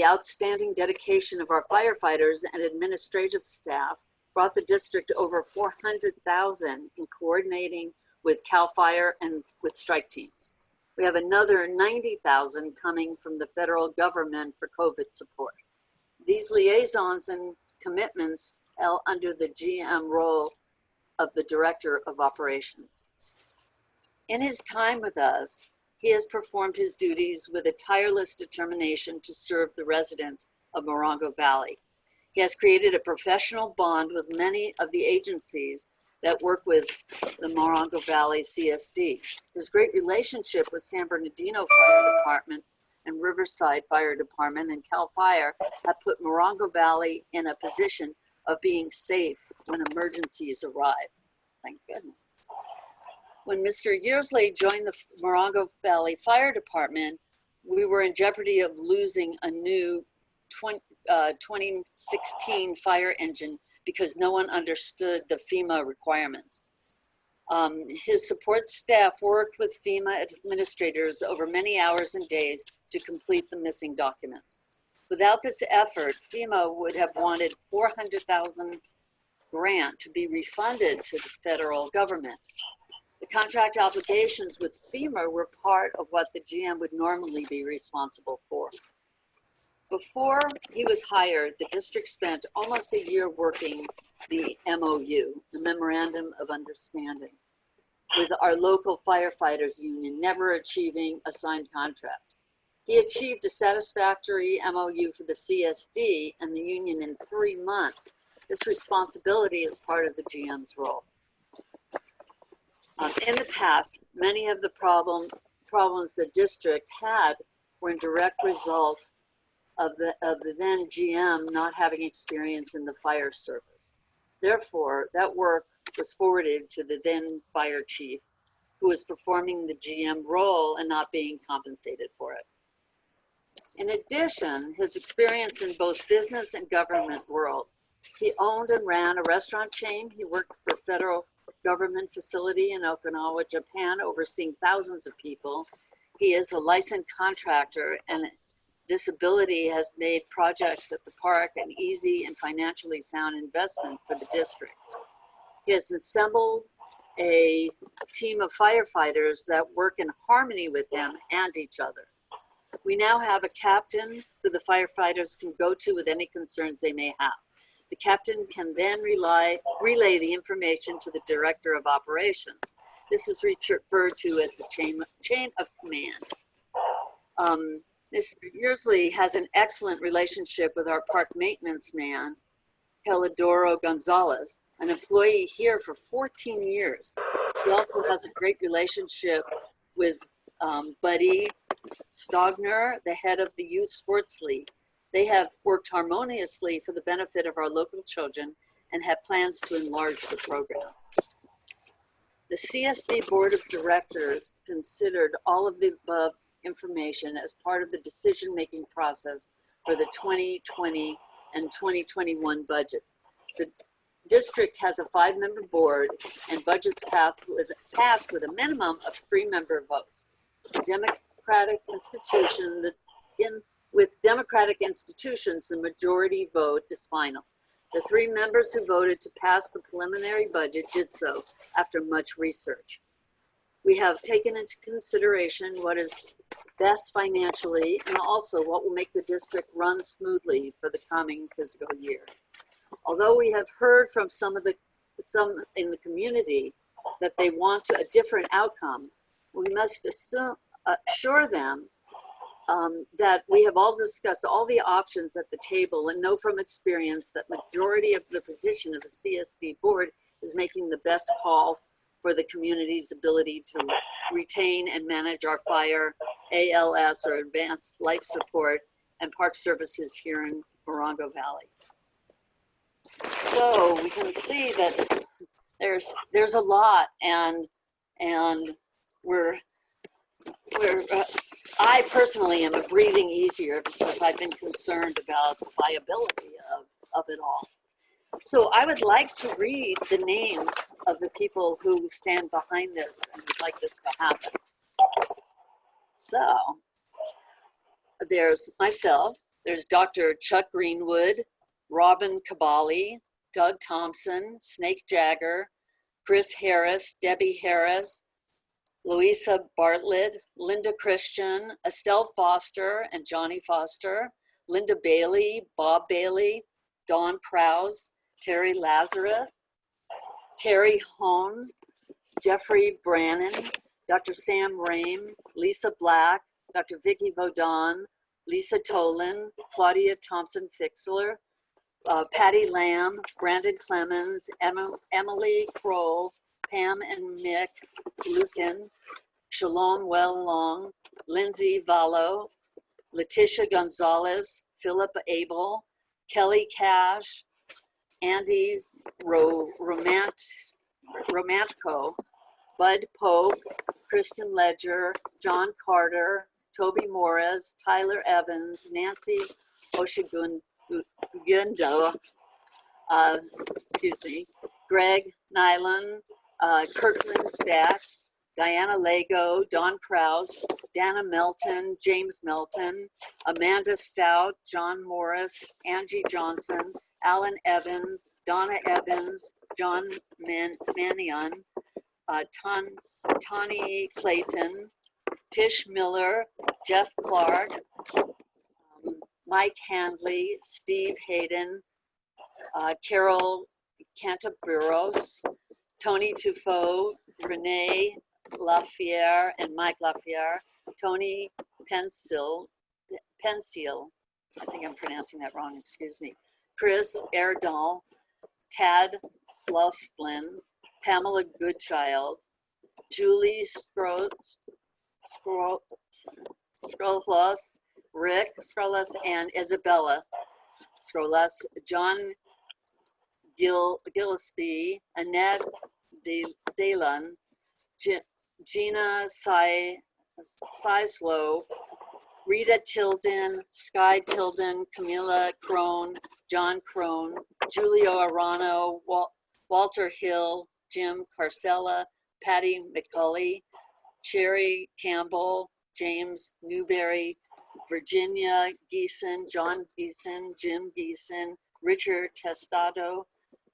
A: outstanding dedication of our firefighters and administrative staff, brought the district over $400,000 in coordinating with CAL FIRE and with strike teams. We have another $90,000 coming from the federal government for COVID support. These liaisons and commitments fell under the GM role of the Director of Operations. In his time with us, he has performed his duties with a tireless determination to serve the residents of Morongo Valley. He has created a professional bond with many of the agencies that work with the Morongo Valley CSD. His great relationship with San Bernardino Fire Department and Riverside Fire Department and CAL FIRE have put Morongo Valley in a position of being safe when emergencies arrive. Thank goodness. When Mr. Yearsley joined the Morongo Valley Fire Department, we were in jeopardy of losing a new 2016 fire engine because no one understood the FEMA requirements. His support staff worked with FEMA administrators over many hours and days to complete the missing documents. Without this effort, FEMA would have wanted $400,000 grant to be refunded to the federal government. The contract obligations with FEMA were part of what the GM would normally be responsible for. Before he was hired, the district spent almost a year working the MOU, the Memorandum of Understanding, with our local firefighters union, never achieving a signed contract. He achieved a satisfactory MOU for the CSD and the union in 3 months. This responsibility is part of the GM's role. In the past, many of the problems the district had were in direct result of the then GM not having experience in the fire service. Therefore, that work was forwarded to the then fire chief, who was performing the GM role and not being compensated for it. In addition, his experience in both business and government world, he owned and ran a restaurant chain. He worked for a federal government facility in Okinawa, Japan, overseeing thousands of people. He is a licensed contractor, and this ability has made projects at the park an easy and financially sound investment for the district. He has assembled a team of firefighters that work in harmony with him and each other. We now have a captain who the firefighters can go to with any concerns they may have. The captain can then relay the information to the director of operations. This is referred to as the chain of command. Mr. Yearsley has an excellent relationship with our park maintenance man, Pelidoro Gonzalez, an employee here for 14 years. He also has a great relationship with Buddy Stogner, the head of the Youth Sports League. They have worked harmoniously for the benefit of our local children and have plans to enlarge the program. The CSD Board of Directors considered all of the above information as part of the decision-making process for the 2020 and 2021 budget. The district has a 5-member board and budgets passed with a minimum of 3-member votes. With democratic institutions, the majority vote is final. The 3 members who voted to pass the preliminary budget did so after much research. We have taken into consideration what is best financially and also what will make the district run smoothly for the coming fiscal year. Although we have heard from some in the community that they want a different outcome, we must assure them that we have all discussed all the options at the table and know from experience that majority of the position of the CSD board is making the best call for the community's ability to retain and manage our fire, ALS, or advanced life support and park services here in Morongo Valley. So we can see that there's a lot, and I personally am breathing easier because I've been concerned about the viability of it all. So I would like to read the names of the people who stand behind this and would like this to happen. So there's myself, there's Dr. Chuck Greenwood, Robin Cabali, Doug Thompson, Snake Jagger, Chris Harris, Debbie Harris, Louisa Bartlett, Linda Christian, Estelle Foster and Johnny Foster, Linda Bailey, Bob Bailey, Dawn Krause, Terry Lazarus, Terry Hone, Jeffrey Brannon, Dr. Sam Rame, Lisa Black, Dr. Vicki Vaudon, Lisa Tolan, Claudia Thompson-Fixler, Patty Lamb, Brandon Clemens, Emily Kroll, Pam and Mick Lucan, Shalom Wellong, Lindsay Vallo, Letitia Gonzalez, Philip Abel, Kelly Cash, Andy Romantico, Bud Pope, Kristen Ledger, John Carter, Toby Morris, Tyler Evans, Nancy Oshagundo, Greg Nyland, Kirkland Beck, Diana Lago, Don Krause, Dana Melton, James Melton, Amanda Stout, John Morris, Angie Johnson, Alan Evans, Donna Evans, John Manion, Tawny Clayton, Tish Miller, Jeff Clark, Mike Handley, Steve Hayden, Carol Cantaburos, Tony Tufo, Renee Lafayette and Mike Lafayette, Tony Pensil, I think I'm pronouncing that wrong, excuse me, Chris Erdahl, Tad Lostlin, Pamela Goodchild, Julie Scrolos, Rick Scrolos, and Isabella Scrolos, John Gillespie, Annette Dalen, Gina Sislow, Rita Tilden, Sky Tilden, Camila Crone, John Crone, Julio Arano, Walter Hill, Jim Carcella, Patty McCulley, Cherry Campbell, James Newberry, Virginia Geeson, John Geeson, Jim Geeson, Richard Testado,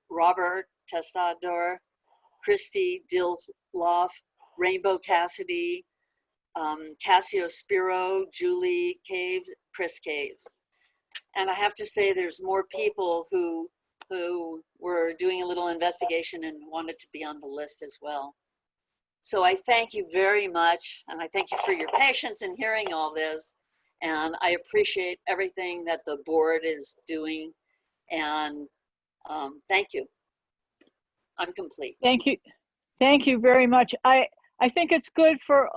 A: Robert Testador, Christy Dilloff, Rainbow Cassidy, Cassio Spiro, Julie Caves, Chris Caves. And I have to say there's more people who were doing a little investigation and wanted to be on the list as well. So I thank you very much, and I thank you for your patience in hearing all this. And I appreciate everything that the board is doing. And thank you. I'm complete.
C: Thank you. Thank you very much. I think it's good for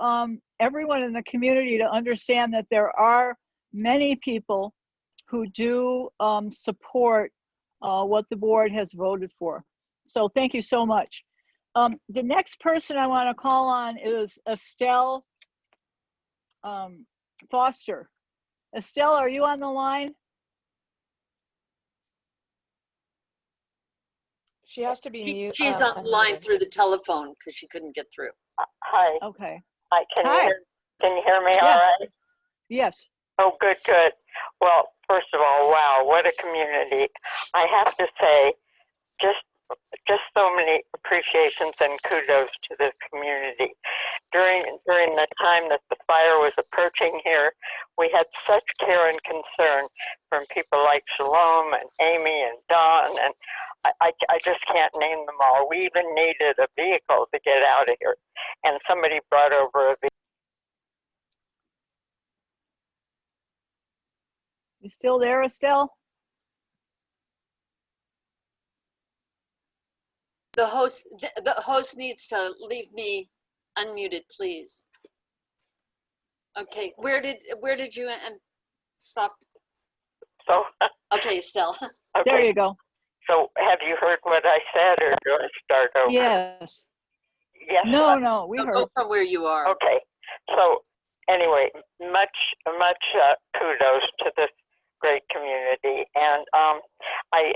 C: everyone in the community to understand that there are many people who do support what the board has voted for. So thank you so much. The next person I want to call on is Estelle Foster. Estelle, are you on the line?
E: She has to be mute.
A: She's on the line through the telephone because she couldn't get through.
B: Hi.
C: Okay.
B: Hi. Can you hear me
C: Yeah.
B: all right?
C: Yes.
B: Oh, good, good. Well, first of all, wow, what a community. I have to say, just so many appreciations and kudos to this community. During the time that the fire was approaching here, we had such care and concern from people like Shalom and Amy and Don, and I just can't name them all. We even needed a vehicle to get out of here, and somebody brought over a vehicle.
C: You still there, Estelle?
A: The host needs to leave me unmuted, please. Okay, where did you stop?
B: So
A: okay, Estelle.
B: Okay.
C: There you go.
B: So have you heard what I said, or do I start over?
C: Yes.
B: Yes.
C: No, we heard.
A: Go from where you are.
B: Okay. So anyway, much kudos to this great community, and I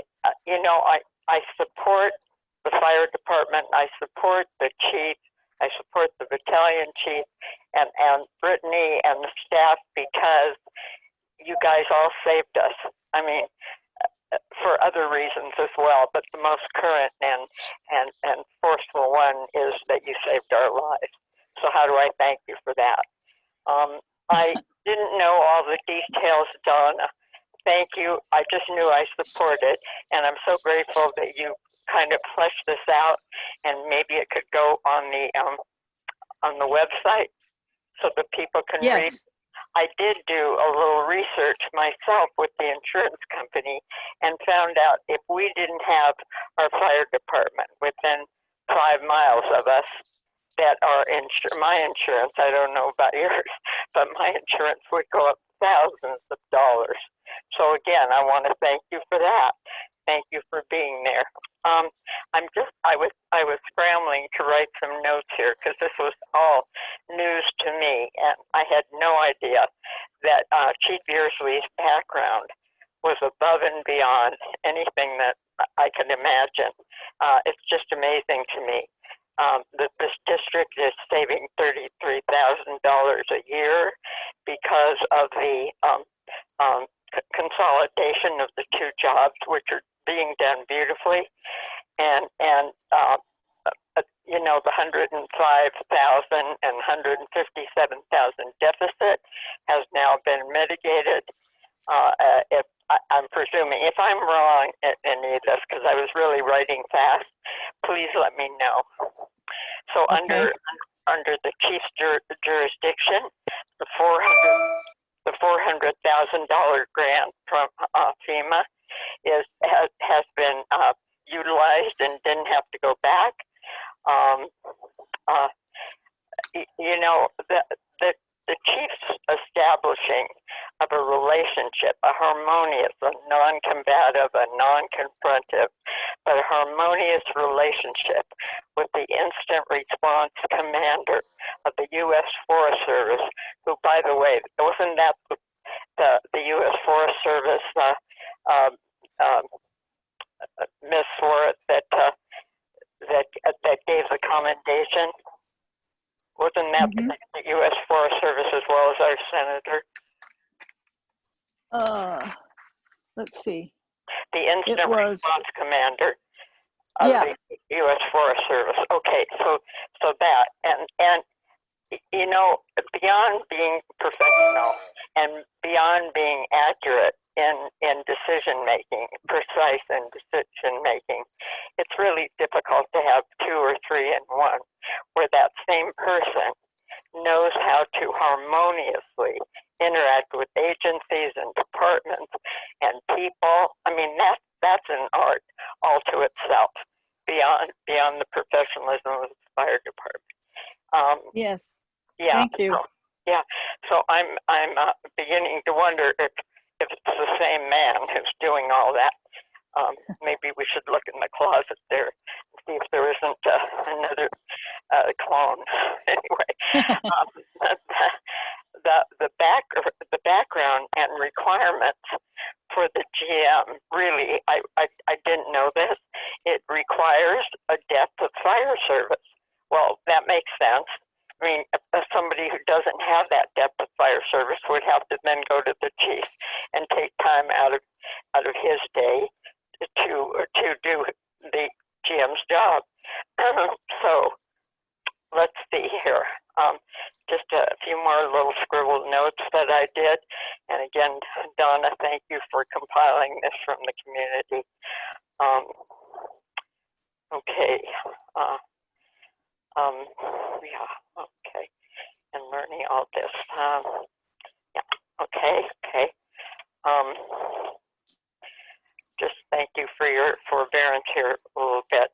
B: support the fire department. I support the chief. I support the battalion chief and Brittany and the staff, because you guys all saved us. I mean, for other reasons as well, but the most current and forceful one is that you saved our lives. So how do I thank you for that? I didn't know all the details, Donna. Thank you. I just knew I supported, and I'm so grateful that you kind of fleshed this out, and maybe it could go on the website so that people can read. I did do a little research myself with the insurance company and found out if we didn't have our fire department within 5 miles of us, that my insurance, I don't know about yours, but my insurance would go up thousands of dollars. So again, I want to thank you for that. Thank you for being there. I was scrambling to write some notes here because this was all news to me, and I had no idea that Chief Beersley's background was above and beyond anything that I could imagine. It's just amazing to me. this district is saving $33,000 a year because of the consolidation of the two jobs, which are being done beautifully, and you know, the 105,000 and 157,000 deficit has now been mitigated. If I'm presuming, if I'm wrong in any of this, because I was really writing fast, please let me know. So
C: Okay.
B: under the chief's jurisdiction, the $400,000 grant from FEMA has been utilized and didn't have to go back. You know, the chief's establishing of a relationship, a harmonious, a non-combative, a non-confrontive, but a harmonious relationship with the instant response commander of the U.S. Forest Service, who, by the way, wasn't that the U.S. Forest Service, Miss Swartz, that gave the commendation? Wasn't that the U.S. Forest Service as well as our senator?
C: Let's see.
B: The instant response commander of
C: Yeah.
B: the U.S. Forest Service. Okay, so that and you know, beyond being professional and beyond being accurate in decision making, precise in decision making, it's really difficult to have two or three in one, where that same person knows how to harmoniously interact with agencies and departments and people. I mean, that's an art all to itself, beyond the professionalism of the fire department.
C: Yes.
B: Yeah.
C: Thank you.
B: So I'm beginning to wonder if it's the same man who's doing all that. Maybe we should look in the closet there and see if there isn't another clone. Anyway, the background and requirements for the GM, really, I didn't know this. It requires a depth of fire service. Well, that makes sense. I mean, somebody who doesn't have that depth of fire service would have to then go to the chief and take time out of his day to do the GM's job. So let's see here. Just a few more little scribbled notes that I did. And again, Donna, thank you for compiling this from the community. Okay. Yeah, okay. And learning all this. Yeah, okay. Just thank you for your forbearance here a little bit.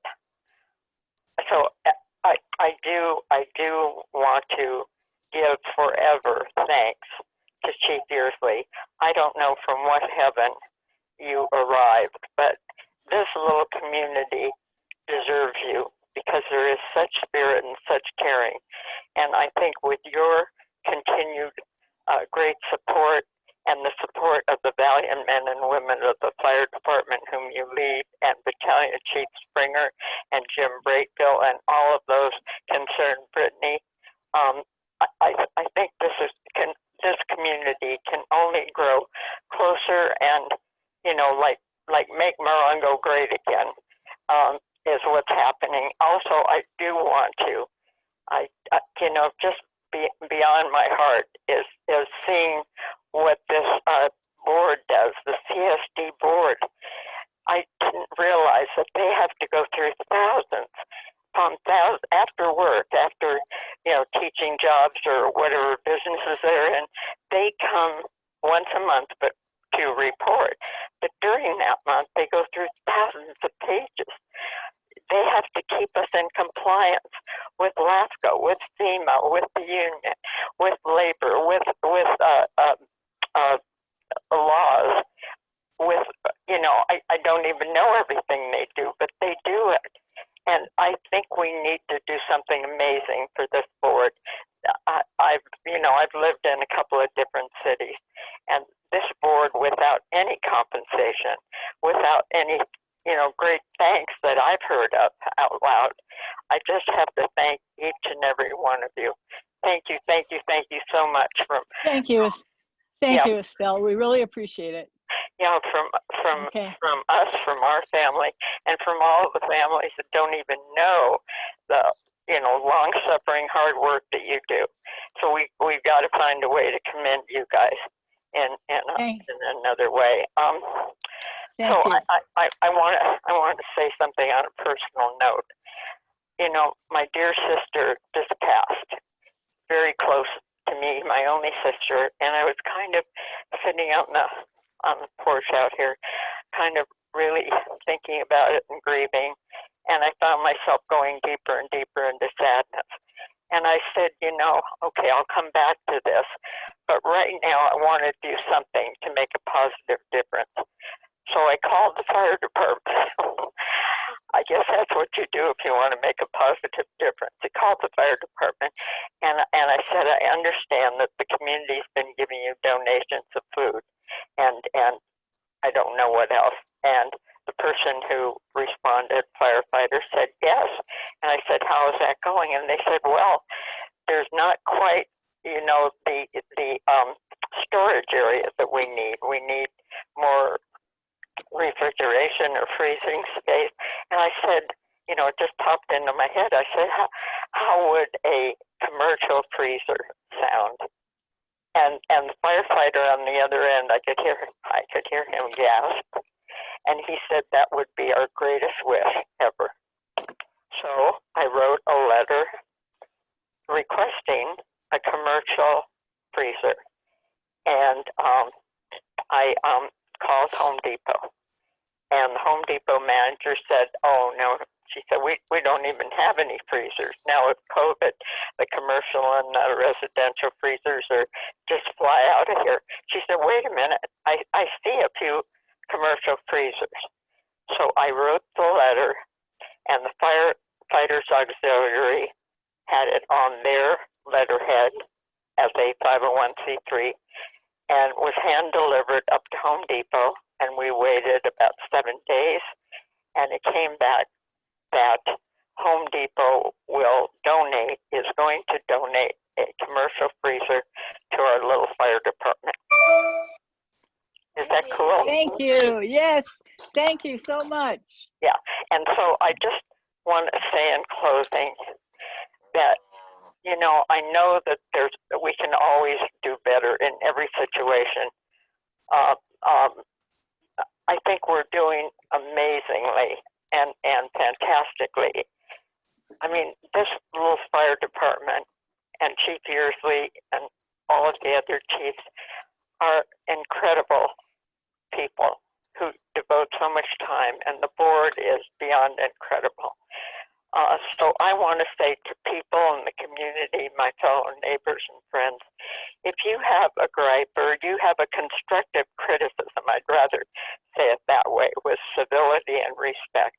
B: So I do want to give forever thanks to Chief Yearsley. I don't know from what heaven you arrived, but this little community deserves you, because there is such spirit and such caring. And I think with your continued great support and the support of the valiant men and women of the fire department whom you lead, and Battalion Chief Springer and Jim Breakville and all of those concerned, Brittany, I think this community can only grow closer and, you know, like make Morongo great again. Is what's happening. Also, I do want to, you know, just beyond my heart is seeing what this board does, the CSD board. I didn't realize that they have to go through thousands upon thousands after work, after, you know, teaching jobs or whatever businesses they're in. They come once a month, but to report. But during that month, they go through thousands of pages. They have to keep us in compliance with LAFCO, with FEMA, with the union, with labor, with laws, with, you know, I don't even know everything they do, but they do it. And I think we need to do something amazing for this board. I've lived in a couple of different cities, and this board, without any compensation, without any, you know, great thanks that I've heard of out loud, I just have to thank each and every one of you. Thank you, thank you, thank you so much.
C: Thank you. Thank you, Estelle. We really appreciate it.
B: Yeah,
C: Okay.
B: from us, from our family, and from all the families that don't even know the long suffering hard work that you do. So we've got to find a way to commend you guys in another way.
C: Thank
B: so
C: you.
B: I want to say something on a personal note. You know, my dear sister just passed, very close to me, my only sister, and I was kind of sitting out on the porch out here, kind of really thinking about it and grieving, and I found myself going deeper and deeper into sadness. And I said, okay, I'll come back to this, but right now I want to do something to make a positive difference. So I called the fire department. I guess that's what you do if you want to make a positive difference. I called the fire department and I said, I understand that the community's been giving you donations of food and I don't know what else. And the person who responded, firefighter, said yes. And I said, how is that going? And they said, well, there's not quite, the storage area that we need. We need more refrigeration or freezing space. And I said, it just popped into my head. I said, how would a commercial freezer sound? And the firefighter on the other end, I could hear him gasp. And he said that would be our greatest wish ever. So I wrote a letter requesting a commercial freezer. And I called Home Depot. And the Home Depot manager said, oh, no. She said, we don't even have any freezers. Now with COVID, the commercial and residential freezers are just fly out of here. She said, wait a minute, I see a few commercial freezers. So I wrote the letter, and the Firefighters Auxiliary had it on their letterhead as a 501c3 and was hand delivered up to Home Depot, and we waited about 7 days, and it came back that Home Depot is going to donate a commercial freezer to our little fire department. Is that cool?
C: Thank you. Yes. Thank you so much.
B: Yeah. And so I just want to say in closing that, I know that we can always do better in every situation. I think we're doing amazingly and fantastically. I mean, this little fire department and Chief Yearsley and all of the other chiefs are incredible people who devote so much time, and the board is beyond incredible. So I want to say to people in the community, my fellow neighbors and friends, if you have a gripe or you have a constructive criticism, I'd rather say it that way, with civility and respect.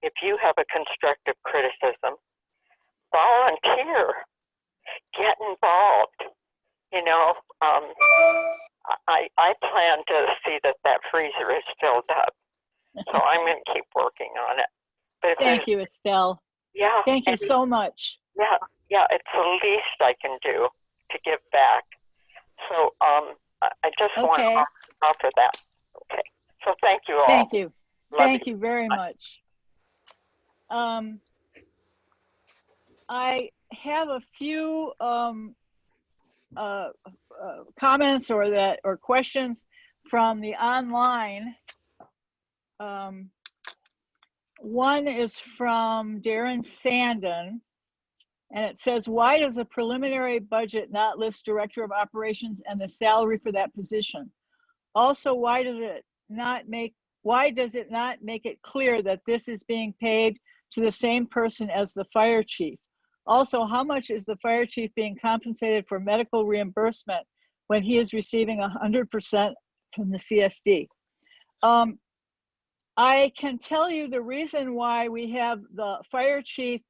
B: If you have a constructive criticism, volunteer, get involved. I plan to see that freezer is filled up, so I'm going to keep working on it. But
C: Thank you, Estelle.
B: Yeah.
C: Thank you so much.
B: Yeah, it's the least I can do to give back. So I just want to offer that. Okay. So thank you all.
C: Thank you.
B: Love
C: you very much. I have a few comments or questions from the online. One is from Darren Sandon, and it says, why does the preliminary budget not list Director of Operations and the salary for that position? Also, why does it not make it clear that this is being paid to the same person as the fire chief? Also, how much is the fire chief being compensated for medical reimbursement when he is receiving 100% from the CSD? I can tell you the reason why we have the fire chief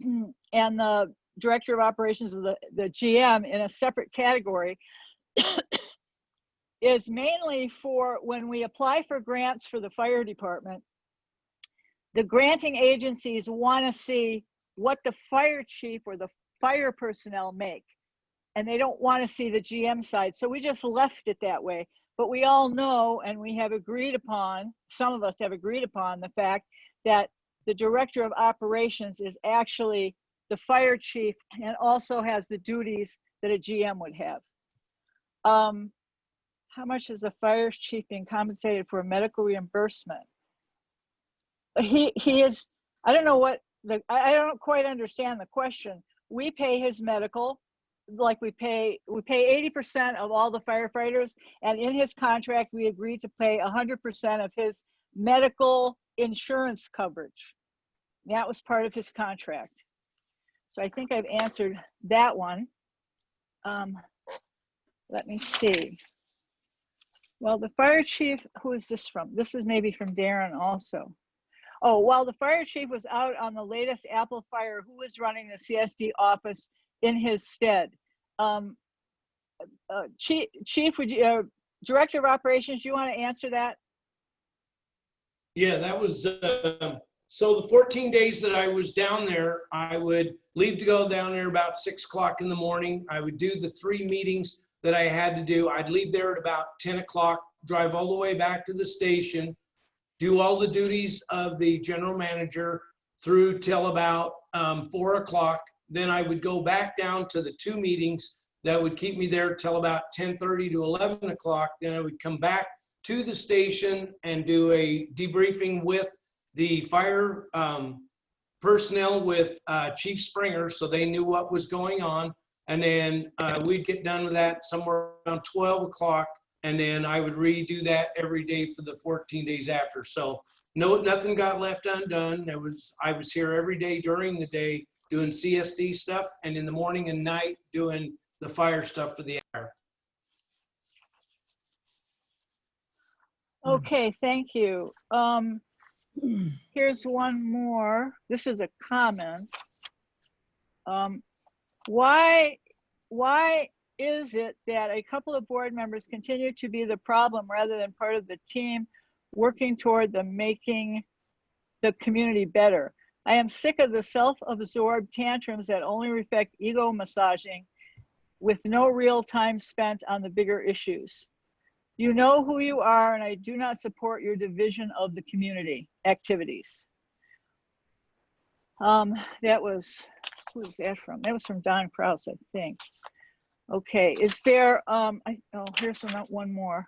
C: and the director of operations of the GM in a separate category is mainly for when we apply for grants for the fire department. The granting agencies want to see what the fire chief or the fire personnel make. And they don't want to see the GM side. So we just left it that way. But we all know, and we have agreed upon, some of us have agreed upon the fact that the director of operations is actually the fire chief and also has the duties that a GM would have. How much is the fire chief being compensated for medical reimbursement? He is, I don't know what, I don't quite understand the question. We pay his medical, like we pay 80% of all the firefighters, and in his contract, we agreed to pay 100% of his medical insurance coverage. That was part of his contract. So I think I've answered that one. Let me see. Well, the fire chief, who is this from? This is maybe from Darren also. Oh, while the fire chief was out on the latest Apple fire, who was running the CSD office in his stead? Chief, would you, Director of Operations, do you want to answer that?
G: Yeah, that was, so the 14 days that I was down there, I would leave to go down there about 6 o'clock in the morning. I would do the 3 meetings that I had to do. I'd leave there at about 10 o'clock, drive all the way back to the station, do all the duties of the general manager through till about 4 o'clock. Then I would go back down to the 2 meetings that would keep me there till about 10:30 to 11 o'clock. Then I would come back to the station and do a debriefing with the fire personnel with Chief Springer, so they knew what was going on. And then we'd get done with that somewhere around 12 o'clock. And then I would redo that every day for the 14 days after. So no, nothing got left undone. I was here every day during the day doing CSD stuff, and in the morning and night doing the fire stuff for the hour.
C: Okay, thank you. Here's one more. This is a comment. Why is it that a couple of board members continue to be the problem rather than part of the team working toward making the community better? I am sick of the self-absorbed tantrums that only reflect ego massaging with no real time spent on the bigger issues. You know who you are, and I do not support your division of the community activities. That was, who is that from? That was from Don Krause, I think. Okay, is there, here's one more.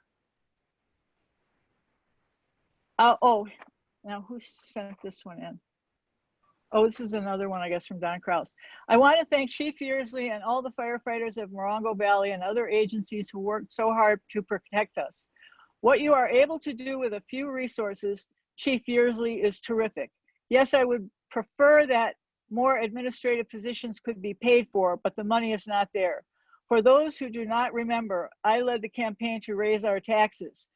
C: Now who sent this one in? Oh, this is another one, I guess, from Don Krause. I want to thank Chief Yearsley and all the firefighters of Morongo Valley and other agencies who worked so hard to protect us. What you are able to do with a few resources, Chief Yearsley, is terrific. Yes, I would prefer that more administrative positions could be paid for, but the money is not there. For those who do not remember, I led the campaign to raise our taxes,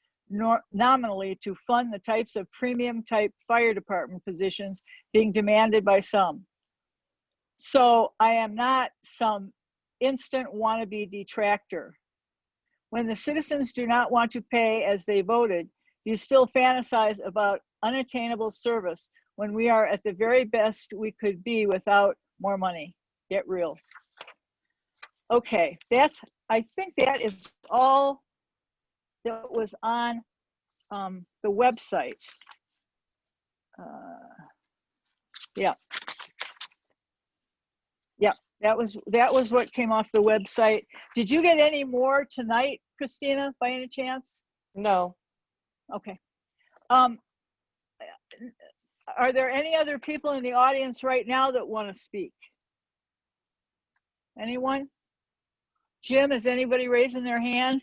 C: nominally to fund the types of premium type fire department positions being demanded by some. So I am not some instant wannabe detractor. When the citizens do not want to pay as they voted, you still fantasize about unattainable service when we are at the very best we could be without more money. Get real. Okay, I think that is all that was on the website. Yeah, that was what came off the website. Did you get any more tonight, Christina, by any chance?
E: No.
C: Okay. Are there any other people in the audience right now that want to speak? Anyone? Jim, is anybody raising their hand?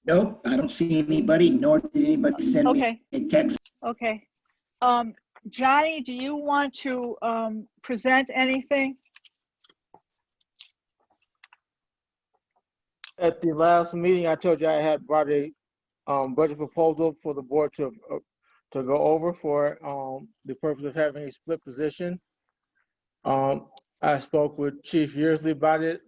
F: Nope, I don't see anybody, nor did anybody send me a text.
C: Okay. Johnny, do you want to present anything?
J: At the last meeting, I told you I had brought a budget proposal for the board to go over for the purpose of having a split position. I spoke with Chief Yearsley about it.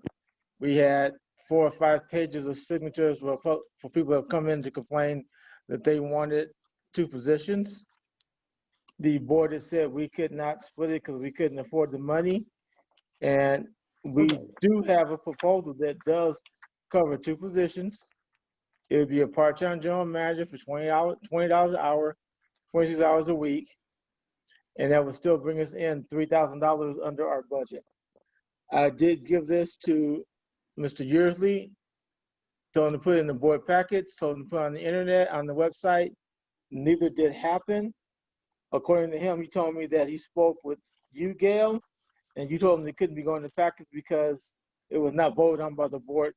J: We had 4 or 5 pages of signatures for people who have come in to complain that they wanted 2 positions. the board had said we could not split it because we couldn't afford the money. And we do have a proposal that does cover 2 positions. It would be a part-time general manager for $20 an hour, 26 hours a week. And that would still bring us in $3,000 under our budget. I did give this to Mr. Yearsley, told him to put it in the board packets, told him to put it on the internet, on the website. Neither did happen. According to him, he told me that he spoke with you, Gail, and you told him they couldn't be going to packets because it was not voted on by the board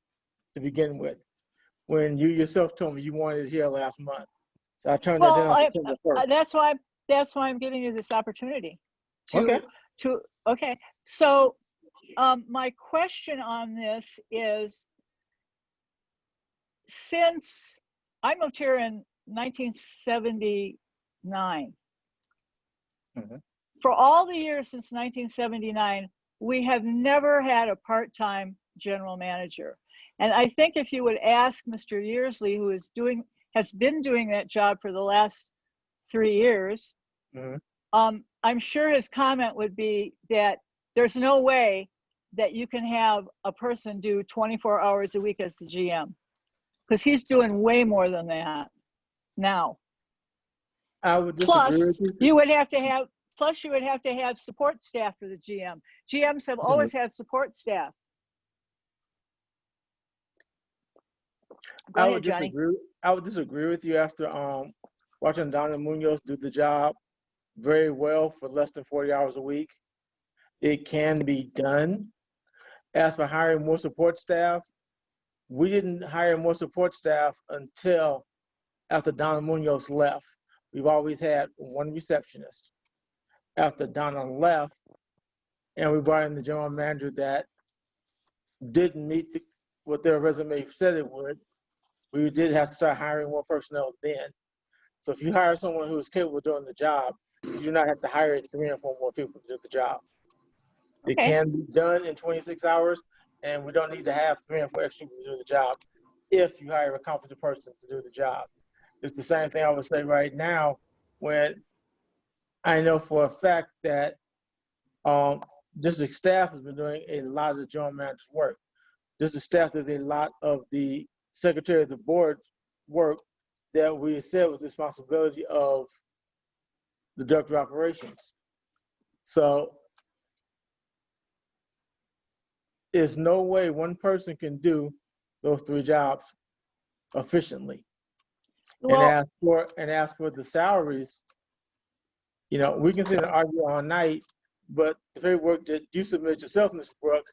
J: to begin with. When you yourself told me you wanted it here last month. So I turned that down September 1st.
C: That's why I'm giving you this opportunity
J: Okay.
C: Okay. So my question on this is, since I moved here in 1979, for all the years since 1979, we have never had a part-time general manager. And I think if you would ask Mr. Yearsley, who has been doing that job for the last 3 years, I'm sure his comment would be that there's no way that you can have a person do 24 hours a week as the GM, because he's doing way more than that now.
J: I would disagree with you.
C: You would have to have support staff for the GM. GMs have always had support staff. Go ahead, Johnny.
J: I would disagree with you after watching Donna Munoz do the job very well for less than 40 hours a week. It can be done. As for hiring more support staff, we didn't hire more support staff until after Donna Munoz left. We've always had 1 receptionist. After Donna left, and we brought in the general manager that didn't meet what their resume said it would, we did have to start hiring more personnel then. So if you hire someone who is capable of doing the job, you do not have to hire 3 or 4 more people to do the job. It can be done in 26 hours, and we don't need to have 3 or 4 extra people to do the job if you hire a competent person to do the job. It's the same thing I would say right now when I know for a fact that district staff has been doing a lot of the general manager's work. District staff does a lot of the secretary of the board's work that we said was the responsibility of the director of operations. So there's no way one person can do those 3 jobs efficiently.
C: Well,
J: and ask for the salaries. You know, we can sit and argue all night, but the paperwork that you submit yourself, Ms. Brooke,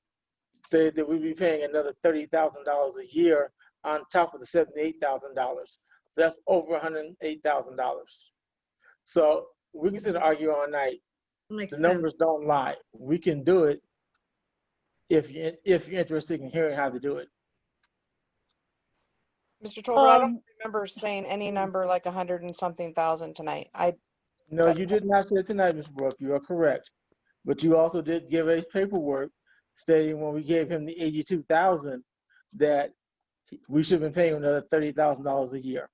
J: stated that we'd be paying another $30,000 a year on top of the $78,000. So that's over $108,000. So we can sit and argue all night. The numbers don't lie. We can do it if you're interested in hearing how to do it.
E: Mr. Tolbert, I don't remember saying any number like 100 and something thousand tonight.
J: No, you did not say it tonight, Ms. Brooke. You are correct. But you also did give us paperwork stating when we gave him the $82,000 that we should have been paying another $30,000 a year.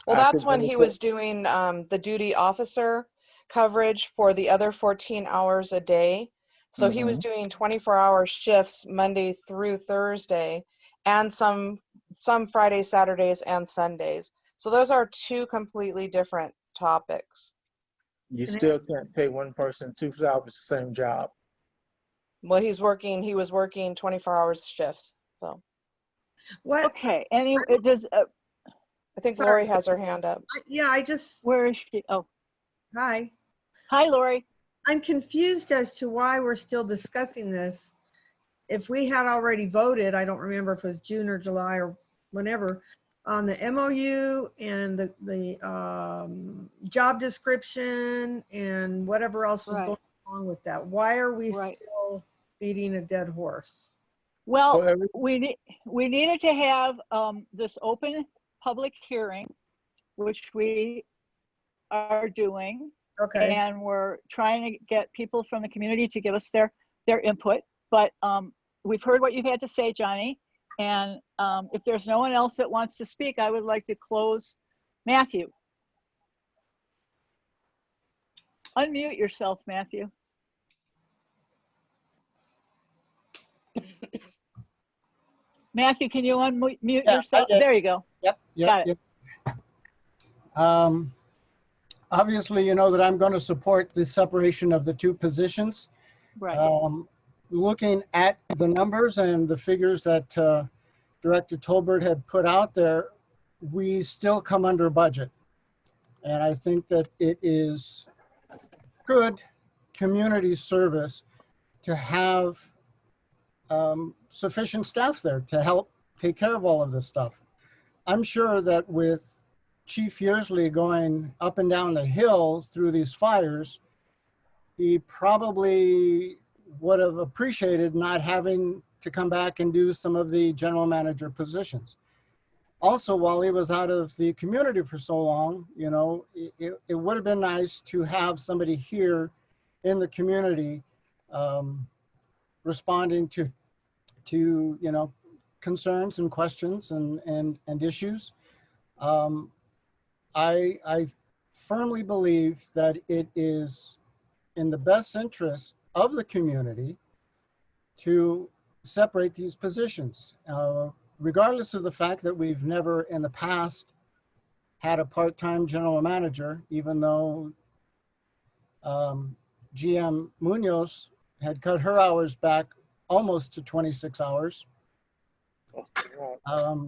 E: Well, that's when he was doing the duty officer coverage for the other 14 hours a day. So he was doing 24-hour shifts Monday through Thursday, and some Fridays, Saturdays, and Sundays. So those are 2 completely different topics.
J: You still can't pay one person 2 jobs the same job.
E: Well, he was working 24-hour shifts. So.
D: What?
C: Okay. Anyway, it does.
E: I think Lori has her hand up.
C: Where is she? Oh.
D: Hi.
C: Hi, Lori.
D: I'm confused as to why we're still discussing this. If we had already voted, I don't remember if it was June or July or whenever, on the MOU and the job description and whatever else was going on with that. Why are we still beating a dead horse?
C: Well, we needed to have this open public hearing, which we are doing.
D: Okay.
C: And we're trying to get people from the community to give us their input. But we've heard what you've had to say, Johnny. And if there's no one else that wants to speak, I would like to close. Matthew. Unmute yourself, Matthew. Matthew, can you unmute
K: Yeah,
C: yourself?
K: I did.
C: There you go.
K: Yep,
C: Got
K: yep, yep. Obviously, you know that I'm going to support the separation of the two positions.
C: Right.
K: Looking at the numbers and the figures that Director Tolbert had put out there, we still come under budget. And I think that it is good community service to have sufficient staff there to help take care of all of this stuff. I'm sure that with Chief Yearsley going up and down the hill through these fires, he probably would have appreciated not having to come back and do some of the general manager positions. Also, while he was out of the community for so long, you know, it would have been nice to have somebody here in the community responding to you know, concerns and questions and issues. I firmly believe that it is in the best interest of the community to separate these positions, regardless of the fact that we've never in the past had a part-time general manager, even though GM Munoz had cut her hours back almost to 26 hours.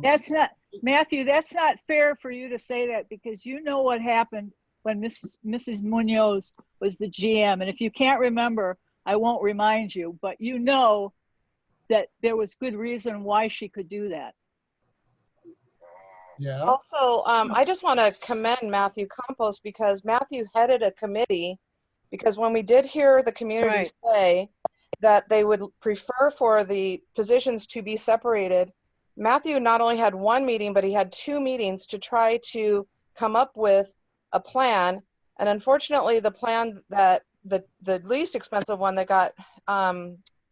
C: That's not, Matthew, that's not fair for you to say that, because you know what happened when Mrs. Munoz was the GM. And if you can't remember, I won't remind you, but you know that there was good reason why she could do that.
K: Yeah.
E: Also, I just want to commend Matthew Campos, because Matthew headed a committee, because when we did hear the community say that they would prefer for the positions to be separated, Matthew not only had one meeting, but he had 2 meetings to try to come up with a plan. And unfortunately, the plan that the least expensive one that got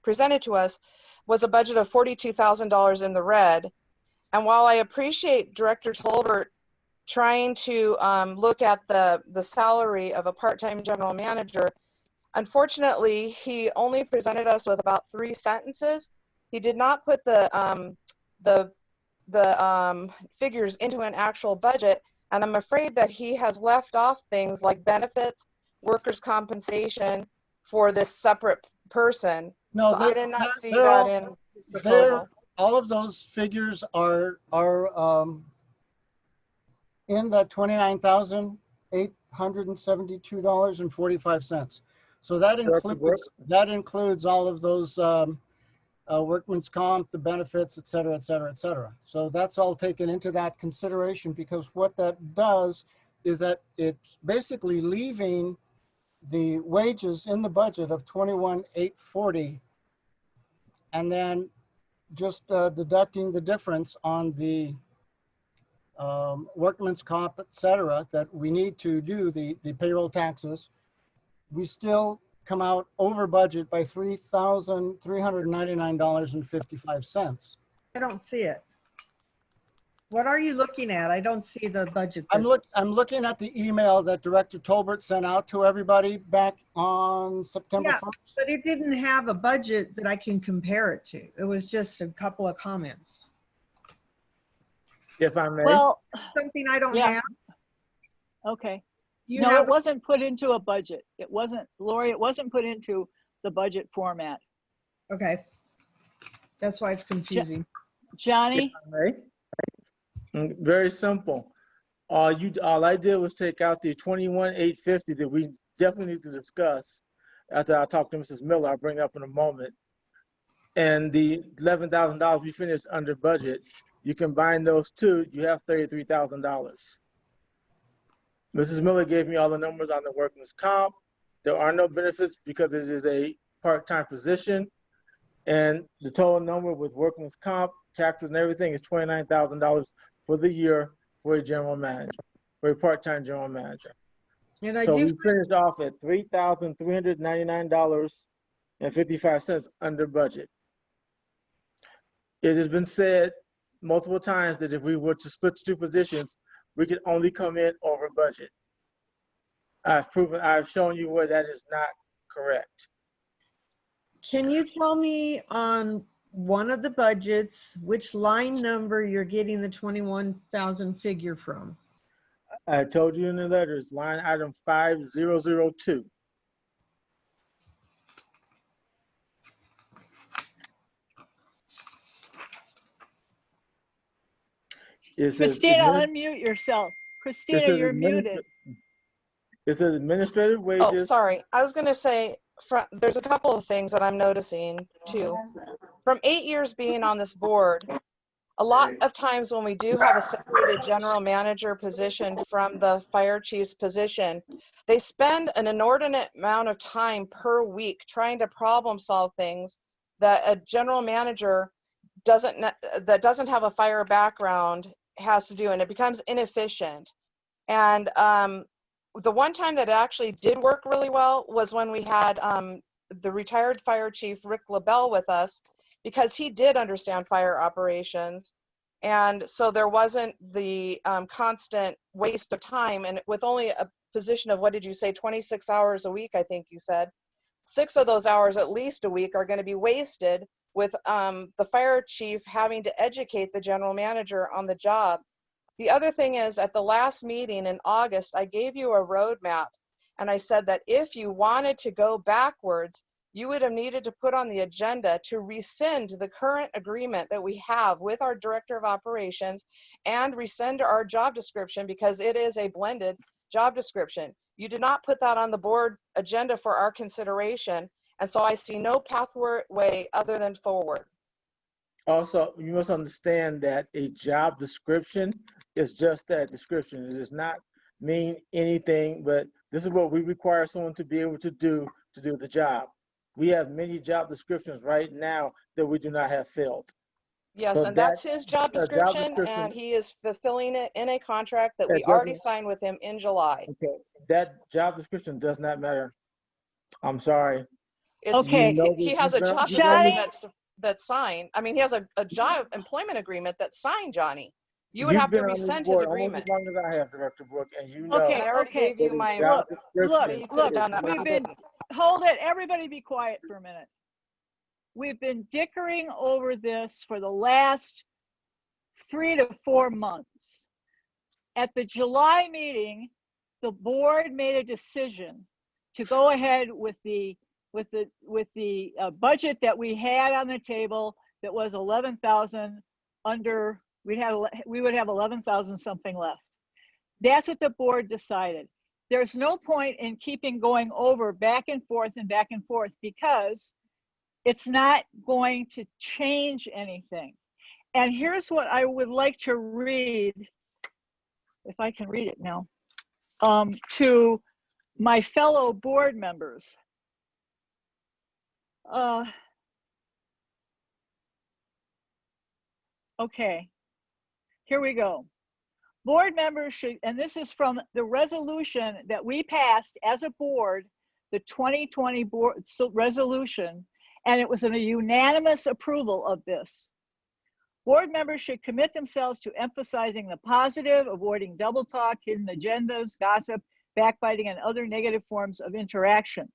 E: presented to us was a budget of $42,000 in the red. And while I appreciate Director Tolbert trying to look at the salary of a part-time general manager, unfortunately, he only presented us with about 3 sentences. He did not put the figures into an actual budget, and I'm afraid that he has left off things like benefits, workers' compensation for this separate person.
K: No,
E: so I did not see
K: they're
E: that
K: all,
E: in the proposal.
K: all of those figures are in that $29,872.45. So that includes all of those workman's comp, the benefits, et cetera, et cetera, et cetera. So that's all taken into that consideration, because what that does is that it's basically leaving the wages in the budget of $21,840, and then just deducting the difference on the workman's comp, et cetera, that we need to do the payroll taxes. We still come out over budget by $3,399.55.
D: I don't see it. What are you looking at? I don't see the budget.
K: I'm looking at the email that Director Tolbert sent out to everybody back on September 1st.
D: But it didn't have a budget that I can compare it to. It was just a couple of comments.
J: If I may.
C: Well,
D: something I don't have.
C: Okay.
D: You
C: no,
D: have
C: it wasn't put into a budget. It wasn't, Lori, it wasn't put into the budget format.
D: Okay. That's why it's confusing.
C: Johnny?
J: If I may. Very simple. All I did was take out the $21,850 that we definitely need to discuss after I talk to Mrs. Miller. I'll bring it up in a moment. And the $11,000 we finished under budget. You combine those two, you have $33,000. Mrs. Miller gave me all the numbers on the workman's comp. There are no benefits because this is a part-time position. And the total number with workman's comp, taxes and everything is $29,000 for the year for a general manager, for a part-time general manager.
D: And
J: so we finished off at $3,399.55 under budget. It has been said multiple times that if we were to split 2 positions, we could only come in over budget. I've shown you where that is not correct.
D: Can you tell me on one of the budgets, which line number you're getting the 21,000 figure from?
J: I told you in the letters, line item 5002. It says
C: Christina, unmute yourself. Christina, you're muted.
J: It says administrative
E: Oh,
J: wages.
E: sorry. I was going to say, there's a couple of things that I'm noticing too. From 8 years being on this board, a lot of times when we do have a separated general manager position from the fire chief's position, they spend an inordinate amount of time per week trying to problem solve things that a general manager that doesn't have a fire background has to do, and it becomes inefficient. And the one time that it actually did work really well was when we had the retired fire chief Rick LaBelle with us, because he did understand fire operations. And so there wasn't the constant waste of time. And with only a position of, what did you say, 26 hours a week, I think you said, 6 of those hours at least a week are going to be wasted with the fire chief having to educate the general manager on the job. The other thing is, at the last meeting in August, I gave you a roadmap, and I said that if you wanted to go backwards, you would have needed to put on the agenda to rescind the current agreement that we have with our director of operations and rescind our job description, because it is a blended job description. You did not put that on the board agenda for our consideration, and so I see no pathway other than forward.
J: Also, you must understand that a job description is just that, description. It does not mean anything, but this is what we require someone to be able to do the job. We have many job descriptions right now that we do not have filled.
E: Yes,
J: So
E: and that's his job description, and he is fulfilling it in a contract that we already signed with him in July.
J: Okay, that job description does not matter. I'm sorry.
E: It's,
C: okay,
E: he has a job description that's signed. I mean, he has a job employment agreement that's signed, Johnny. You would have to rescind his agreement.
J: Almost as long as I have, Director Brooke, and you know.
C: Okay,
E: And I already gave you my
C: look,
E: look,
C: we've been, hold it, everybody be quiet for a minute. We've been dickering over this for the last 3 to 4 months. At the July meeting, the board made a decision to go ahead with the budget that we had on the table that was 11,000 under. We would have 11,000 something left. That's what the board decided. There's no point in keeping going over back and forth because it's not going to change anything. And here's what I would like to read, if I can read it now, to my fellow board members. Okay, here we go. Board members should, and this is from the resolution that we passed as a board, the 2020 board resolution, and it was a unanimous approval of this. Board members should commit themselves to emphasizing the positive, avoiding double talk, hidden agendas, gossip, backbiting, and other negative forms of interaction.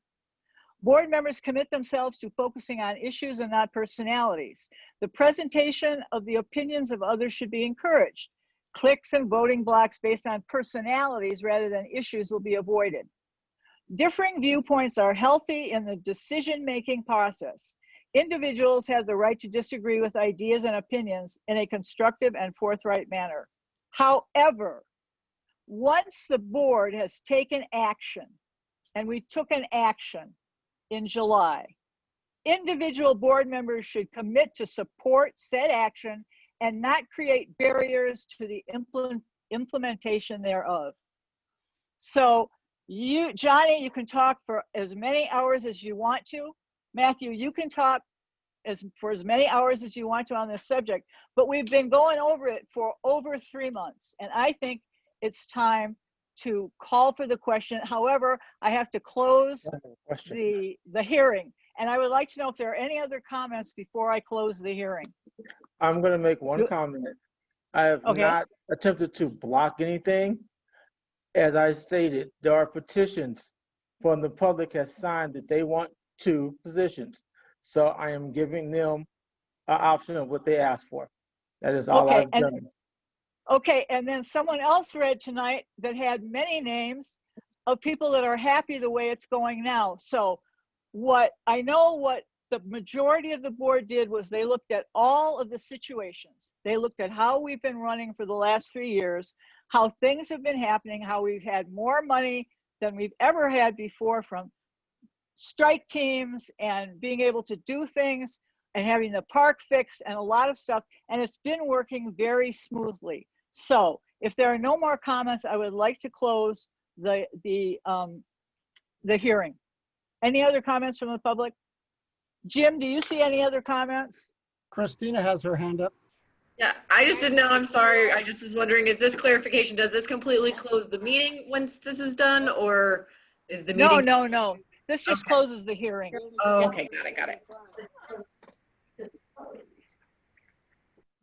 C: Board members commit themselves to focusing on issues and not personalities. The presentation of the opinions of others should be encouraged. Cliques and voting blocks based on personalities rather than issues will be avoided. Differing viewpoints are healthy in the decision-making process. Individuals have the right to disagree with ideas and opinions in a constructive and forthright manner. However, once the board has taken action, and we took an action in July, individual board members should commit to support said action and not create barriers to the implementation thereof. So you, Johnny, you can talk for as many hours as you want to. Matthew, you can talk for as many hours as you want to on this subject, but we've been going over it for over 3 months, and I think it's time to call for the question. However, I have to close the hearing, and I would like to know if there are any other comments before I close the hearing.
J: I'm going to make one comment. I have not attempted to block anything. as I stated, there are petitions from the public has signed that they want 2 positions. So I am giving them an option of what they asked for. That is all
C: Okay,
J: I've done.
C: Okay, and then someone else read tonight that had many names of people that are happy the way it's going now. So what the majority of the board did was they looked at all of the situations. They looked at how we've been running for the last 3 years, how things have been happening, how we've had more money than we've ever had before from strike teams and being able to do things and having the park fixed and a lot of stuff. And it's been working very smoothly. So if there are no more comments, I would like to close the hearing. Any other comments from the public? Jim, do you see any other comments?
K: Christina has her hand up.
L: Yeah, I just didn't know. I'm sorry. I just was wondering, is this clarification, does this completely close the meeting once this is done, or is the meeting?
C: No. This just
L: Okay.
C: closes the hearing.
L: Oh,
C: Yeah.
L: okay, got it.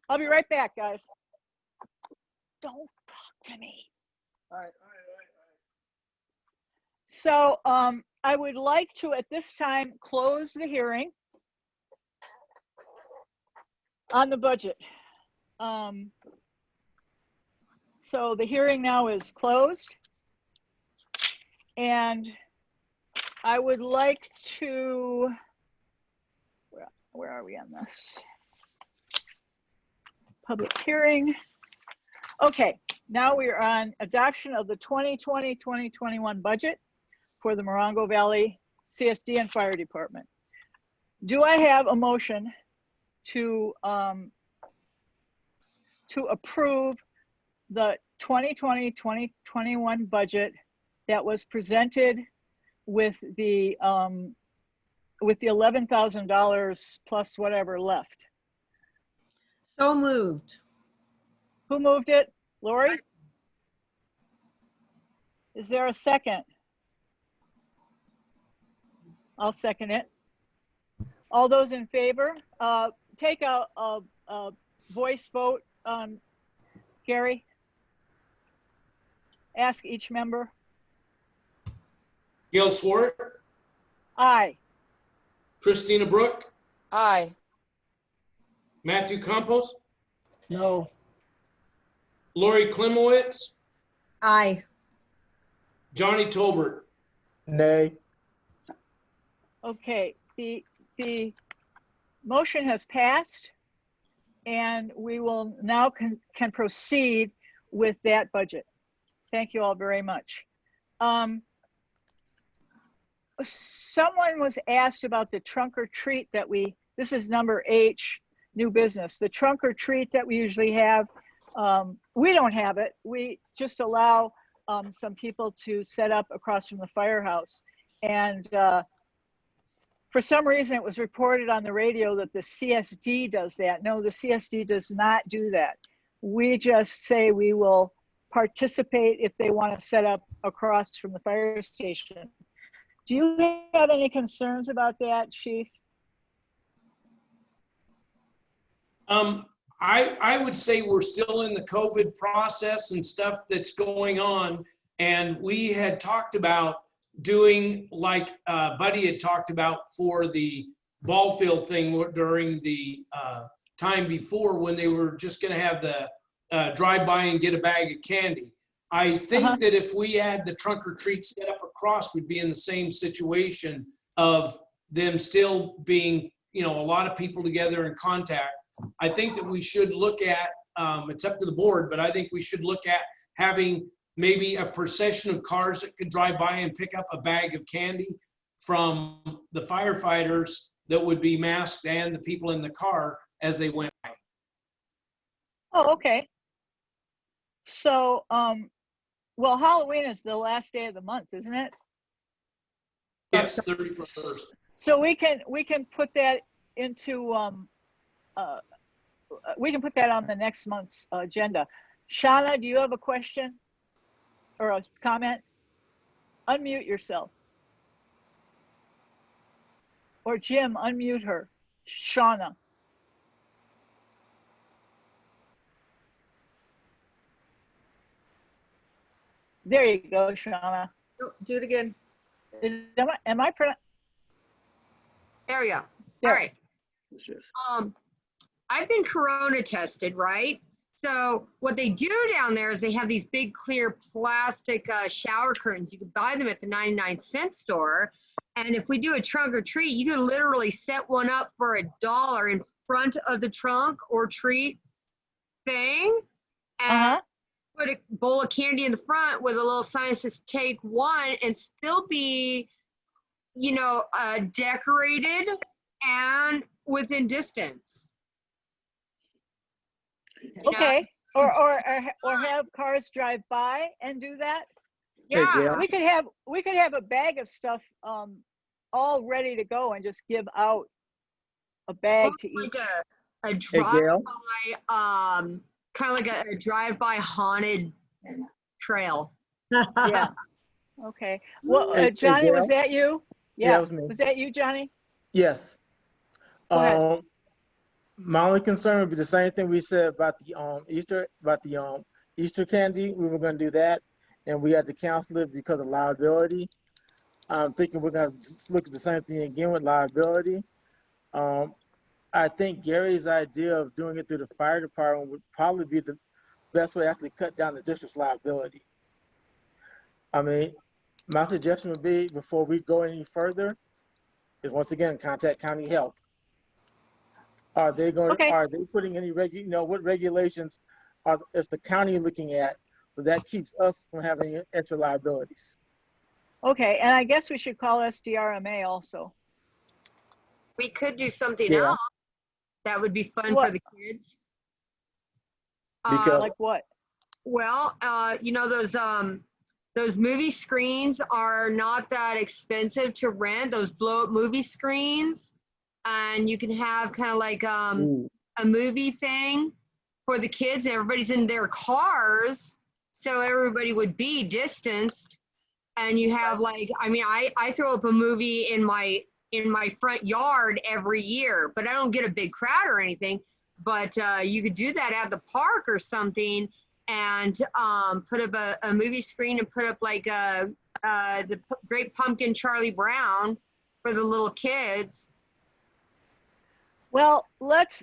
C: I'll be right back, guys. Don't talk to me.
K: All right.
C: So I would like to, at this time, close the hearing on the budget. So the hearing now is closed. And I would like to, where are we on this? Public hearing. Okay, now we are on adoption of the 2020-2021 budget for the Morongo Valley CSD and Fire Department. Do I have a motion to approve the 2020-2021 budget that was presented with the $11,000 plus whatever left?
D: So moved.
C: Who moved it? Lori? Is there a second? I'll second it. All those in favor, take a voice vote, Gary. Ask each member.
G: Gail Swart,
C: Aye.
G: Christina Brook,
E: Aye.
G: Matthew Campos,
K: No.
G: Lori Klimowitz,
D: Aye.
G: Johnny Tolbert.
J: Nay.
C: Okay, the motion has passed and we will now can proceed with that budget. Thank you all very much. Someone was asked about the trunk or treat that this is number H, new business. The trunk or treat that we usually have, we don't have it. We just allow some people to set up across from the firehouse. And for some reason, it was reported on the radio that the CSD does that. No, the CSD does not do that. We just say we will participate if they want to set up across from the fire station. Do you have any concerns about that, Chief?
G: I would say we're still in the COVID process and stuff that's going on. And we had talked about doing like Buddy had talked about for the ball field thing during the time before, when they were just going to have the drive by and get a bag of candy. I think that if we had the trunk or treat set up across, we'd be in the same situation of them still being, a lot of people together in contact. I think that we should look at, it's up to the board, but I think we should look at having maybe a procession of cars that could drive by and pick up a bag of candy from the firefighters that would be masked and the people in the car as they went by.
C: Oh, okay. So, well, Halloween is the last day of the month, isn't it?
G: Yes, 31st.
C: So we can put that into, we can put that on the next month's agenda. Shauna, do you have a question or a comment? Unmute yourself. Or Jim, unmute her. Shauna. There you go, Shauna.
D: No, do it again.
C: Am I
H: There we go.
C: There.
H: All right. I've been corona tested, right? So what they do down there is they have these big clear plastic shower curtains. You can buy them at the 99-cent store. And if we do a trunk or treat, you can literally set one up for $1 in front of the trunk or treat thing. And put a bowl of candy in the front with a little sign that says take one and still be, you know, decorated and within distance.
C: Okay. Or have cars drive by and do that.
H: Yeah.
C: We could have a bag of stuff all ready to go and just give out a bag to each.
H: Like a drive-by, kind of like a drive-by haunted trail.
C: Yeah. Okay. Well, Johnny, was that you?
J: Yeah, that was me.
C: Was that you, Johnny?
J: Yes.
C: Go ahead.
J: My only concern would be the same thing we said about the Easter candy. We were going to do that, and we had to cancel it because of liability. I'm thinking we're going to look at the same thing again with liability. I think Gary's idea of doing it through the fire department would probably be the best way to actually cut down the district's liability. I mean, my suggestion would be, before we go any further, is once again contact county health. Are they putting any what regulations is the county looking at, so that keeps us from having extra liabilities?
C: Okay, and I guess we should call SDRMA also.
H: We could do something else that would be fun for the kids.
J: Because
C: like what?
H: Well, you know, those movie screens are not that expensive to rent, those blow-up movie screens. And you can have kind of like a movie thing for the kids, and everybody's in their cars, so everybody would be distanced. And you have like, I mean, I throw up a movie in my front yard every year, but I don't get a big crowd or anything. But you could do that at the park or something, and put up a movie screen and put up like the Great Pumpkin Charlie Brown for the little kids.
C: Well, let's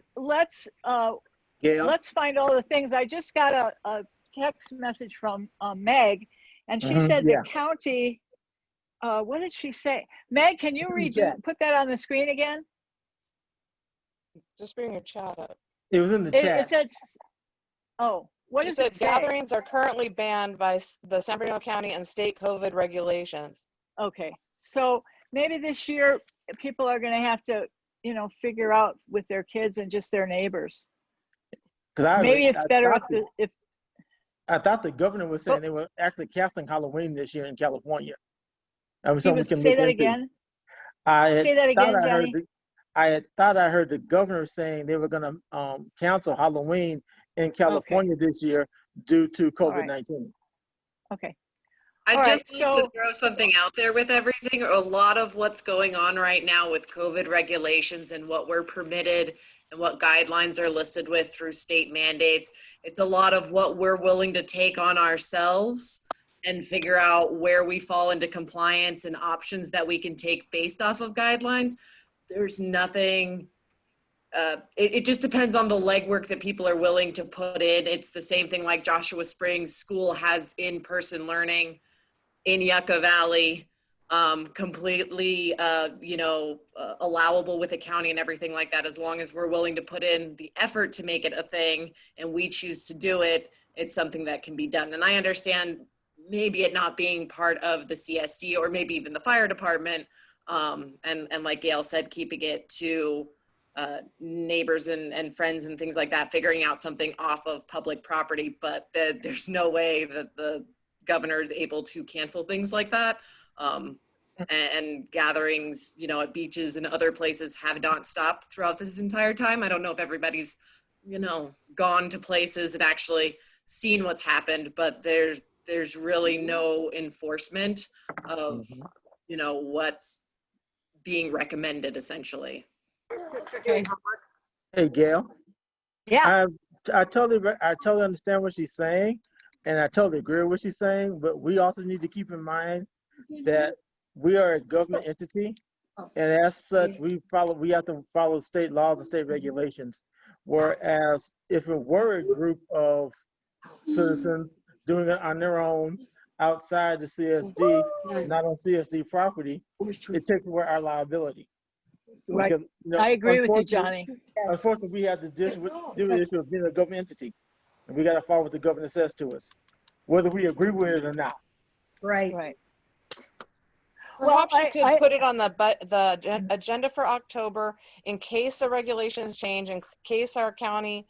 C: find all the things. I just got a text message from Meg, and she said the county. What did she say? Meg, can you put that on the screen again?
E: Just bring your chat up.
J: It was in the chat.
C: It said, oh, what does it say?
E: Gatherings are currently banned by the San Bernardino County and state COVID regulations.
C: Okay, so maybe this year people are going to have to, you know, figure out with their kids and just their neighbors. Maybe it's better if
J: I thought the governor was saying they were actually canceling Halloween this year in California.
C: Say that again. Say that again, Johnny.
J: I thought I heard the governor saying they were going to cancel Halloween in California this year due to COVID-19.
C: Okay.
L: I just want to throw something out there with everything. A lot of what's going on right now with COVID regulations and what we're permitted and what guidelines are listed with through state mandates. It's a lot of what we're willing to take on ourselves and figure out where we fall into compliance and options that we can take based off of guidelines. There's nothing, it just depends on the legwork that people are willing to put in. It's the same thing like Joshua Springs School has in-person learning in Yucca Valley, completely, allowable with the county and everything like that. As long as we're willing to put in the effort to make it a thing and we choose to do it, it's something that can be done. And I understand maybe it not being part of the CSD or maybe even the fire department. And like Gail said, keeping it to neighbors and friends and things like that, figuring out something off of public property, but there's no way that the governor is able to cancel things like that. And gatherings, you know, at beaches and other places have not stopped throughout this entire time. I don't know if everybody's, you know, gone to places and actually seen what's happened, but there's really no enforcement of, you know, what's being recommended essentially.
J: Hey, Gail.
C: Yeah.
J: I totally understand what she's saying, and I totally agree with what she's saying, but we also need to keep in mind that we are a government entity, and as such, we have to follow state laws and state regulations. Whereas if it were a group of citizens doing it on their own outside the CSD, not on CSD property, it takes away our liability.
C: Right.
J: Because, you know,
C: I agree with you, Johnny.
J: Unfortunately, we have to deal with the issue of being a government entity, and we got to follow what the governor says to us, whether we agree with it or not.
D: Right.
C: Right.
E: Perhaps
C: Well,
E: you could put it on the agenda for October in case the regulations change, in case our county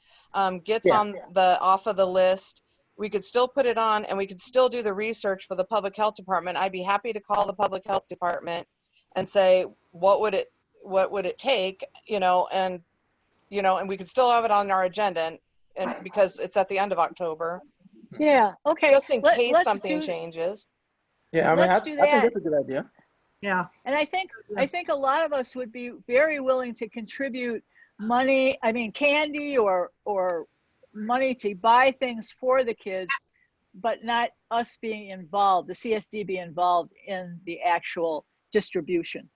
E: gets
J: Yeah.
E: on off of the list. We could still put it on, and we could still do the research for the public health department. I'd be happy to call the public health department and say, what would it take, and we could still have it on our agenda, and because it's at the end of October,
C: Yeah. Okay.
E: just in case
C: Let's
E: something
C: do,
E: changes.
J: Yeah, I mean,
C: let's
J: I
C: do
J: think
C: that.
J: that's a good idea.
D: Yeah.
C: And I think a lot of us would be very willing to contribute money, I mean candy or money to buy things for the kids, but not us being involved, the CSD be involved in the actual distribution.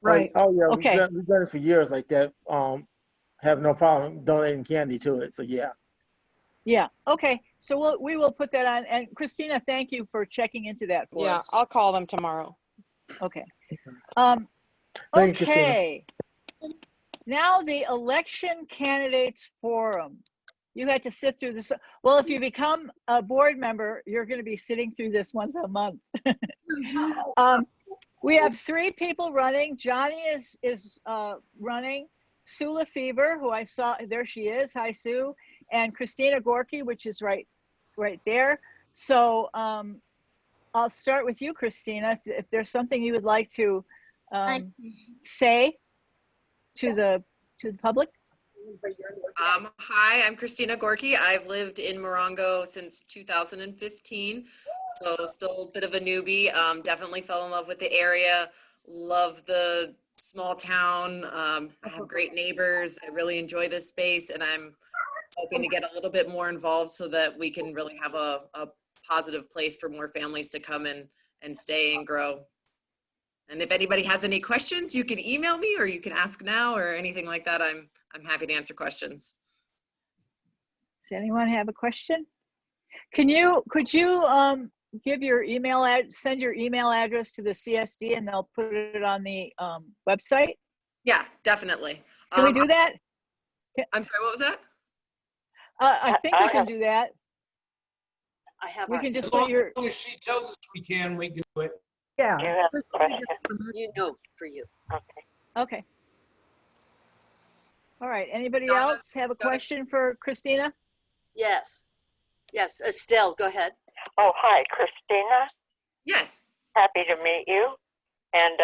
D: Right.
J: Oh yeah,
C: Okay.
J: we've done it for years like that. Have no problem donating candy to it. So yeah.
C: Yeah. Okay. So we will put that on. And Christina, thank you for checking into that for
E: Yeah,
C: us.
E: I'll call them tomorrow.
C: Okay.
J: Thank you, Christina.
C: Okay. Now the election candidates forum. You had to sit through this. Well, if you become a board member, you're going to be sitting through this once a month. We have 3 people running. Johnny is running. Sue Lefevre, who I saw, there she is. Hi, Sue. And Christina Gorky, which is right there. So I'll start with you, Christina. If there's something you would like to say to the public.
L: Hi, I'm Christina Gorky. I've lived in Morongo since 2015, so still a bit of a newbie. Definitely fell in love with the area, love the small town. I have great neighbors. I really enjoy this space, and I'm hoping to get a little bit more involved so that we can really have a positive place for more families to come and stay and grow. And if anybody has any questions, you can email me or you can ask now or anything like that. I'm happy to answer questions.
C: Does anyone have a question? Could you give your send your email address to the CSD and they'll put it on the website?
L: Yeah, definitely.
C: Can we do that?
L: I'm sorry, what was that?
C: I think we can do that.
A: I have.
C: We can just
G: As long
C: put your.
G: as she tells us we can do it.
D: Yeah.
B: Do you have a question?
A: For you.
B: Okay.
C: Okay. All right. Anybody
L: Donna,
C: else have a
L: go ahead.
C: question for Christina?
A: Yes. Yes. Estelle, go ahead.
B: Oh, hi, Christina.
L: Yes.
B: Happy to meet you. And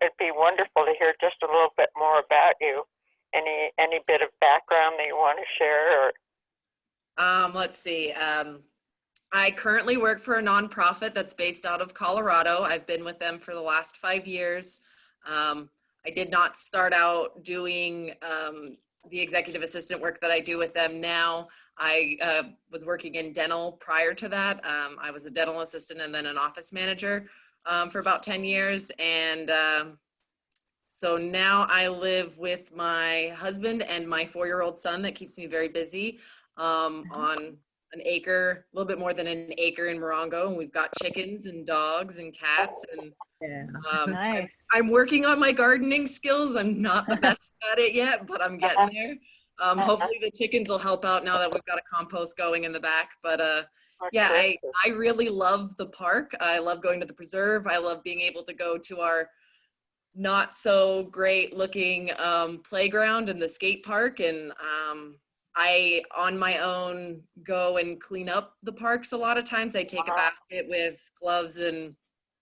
B: it'd be wonderful to hear just a little bit more about you. Any bit of background that you want to share? Or
L: Let's see. I currently work for a nonprofit that's based out of Colorado. I've been with them for the last 5 years. I did not start out doing the executive assistant work that I do with them now. I was working in dental prior to that. I was a dental assistant and then an office manager for about 10 years. And so now I live with my husband and my 4-year-old son that keeps me very busy on an acre, a little bit more than an acre in Morongo. And we've got chickens and dogs and cats. And
C: Nice.
L: I'm working on my gardening skills. I'm not the best at it yet, but I'm getting there. Hopefully the chickens will help out now that we've got a compost going in the back. But yeah, I really love the park. I love going to the preserve. I love being able to go to our not so great looking playground and the skate park. And I, on my own, go and clean up the parks a lot of times. I take a basket with gloves and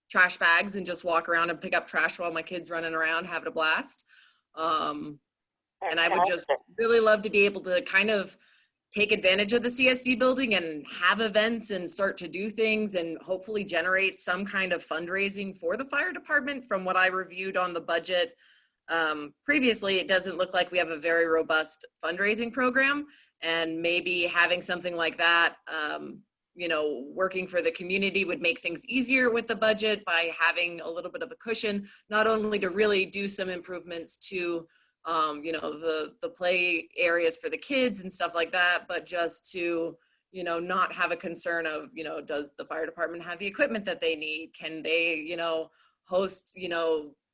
L: trash bags and just walk around and pick up trash while my kids running around having a blast. And I would just really love to be able to kind of take advantage of the CSD building and have events and start to do things and hopefully generate some kind of fundraising for the fire department. From what I reviewed on the budget previously, it doesn't look like we have a very robust fundraising program, and maybe having something like that, working for the community would make things easier with the budget by having a little bit of a cushion, not only to really do some improvements to, the play areas for the kids and stuff like that, but just to, not have a concern of, does the fire department have the equipment that they need? Can they, host,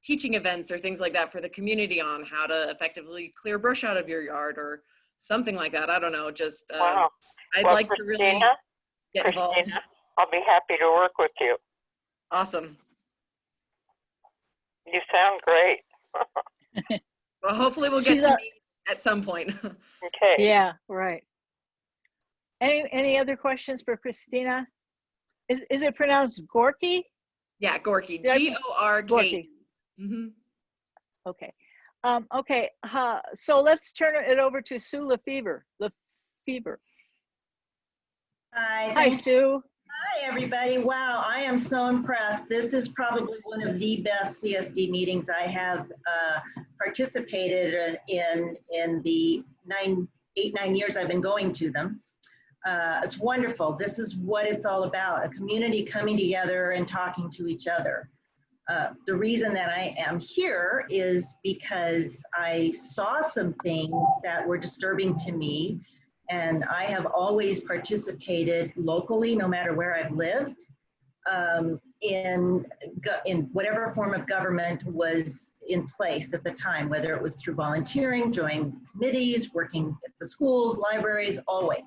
L: teaching events or things like that for the community on how to effectively clear brush out of your yard or something like that. I don't know, just,
B: Wow.
L: I'd
B: Well,
L: like to really get involved.
B: Christina, I'll be happy to work with you.
L: Awesome.
B: You sound great.
L: Well, hopefully we'll get to meet at some point.
B: Okay.
C: Yeah, right. Any other questions for Christina? Is it pronounced Gorky?
L: Yeah, Gorky.
C: Did I-
L: Gork.
C: Gorky.
L: Mm-hmm.
C: Okay. Okay. So let's turn it over to Sue Lefevre.
M: Hi,
C: Hi, Sue.
M: Hi, everybody. Wow, I am so impressed. This is probably one of the best CSD meetings I have participated in the 9 years I've been going to them. It's wonderful. This is what it's all about, a community coming together and talking to each other. The reason that I am here is because I saw some things that were disturbing to me, and I have always participated locally, no matter where I've lived, in whatever form of government was in place at the time, whether it was through volunteering, joining committees, working at the schools, libraries, always.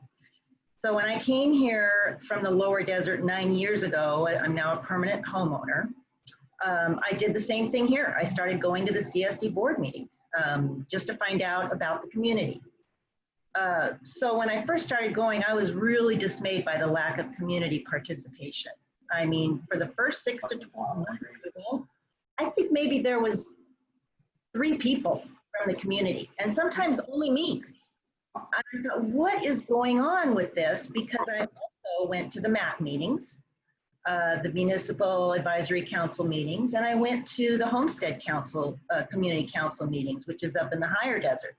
M: So when I came here from the lower desert 9 years ago, I'm now a permanent homeowner. I did the same thing here. I started going to the CSD board meetings just to find out about the community. So when I first started going, I was really dismayed by the lack of community participation. I mean, for the first 6 to 12 months ago, I think maybe there was 3 people from the community, and sometimes only me. I thought, what is going on with this? Because I also went to the MAC meetings, the Municipal Advisory Council meetings, and I went to the Homestead Council, Community Council meetings, which is up in the higher desert.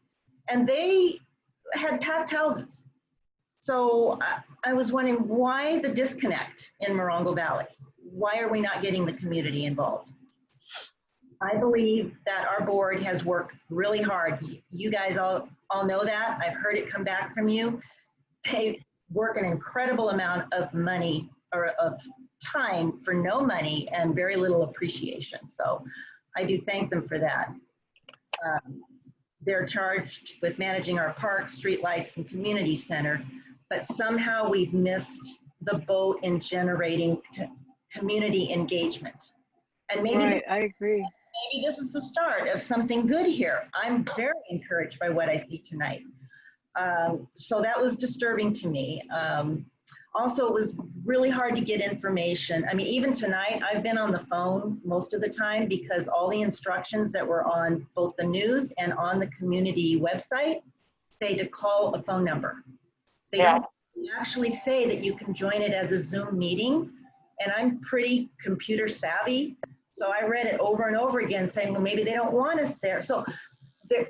M: And they had packed houses. So I was wondering why the disconnect in Morongo Valley? Why are we not getting the community involved? I believe that our board has worked really hard. You guys all know that. I've heard it come back from you. They work an incredible amount of money or of time for no money and very little appreciation. So I do thank them for that. They're charged with managing our parks, streetlights, and community center, but somehow we've missed the boat in generating community engagement. And maybe
C: Right, I agree.
M: Maybe this is the start of something good here. I'm very encouraged by what I see tonight. So that was disturbing to me. Also, it was really hard to get information. I mean, even tonight, I've been on the phone most of the time because all the instructions that were on both the news and on the community website say to call a phone number. They don't actually say that you can join it as a Zoom meeting. And I'm pretty computer savvy. So I read it over and over again saying, well, maybe they don't want us there. So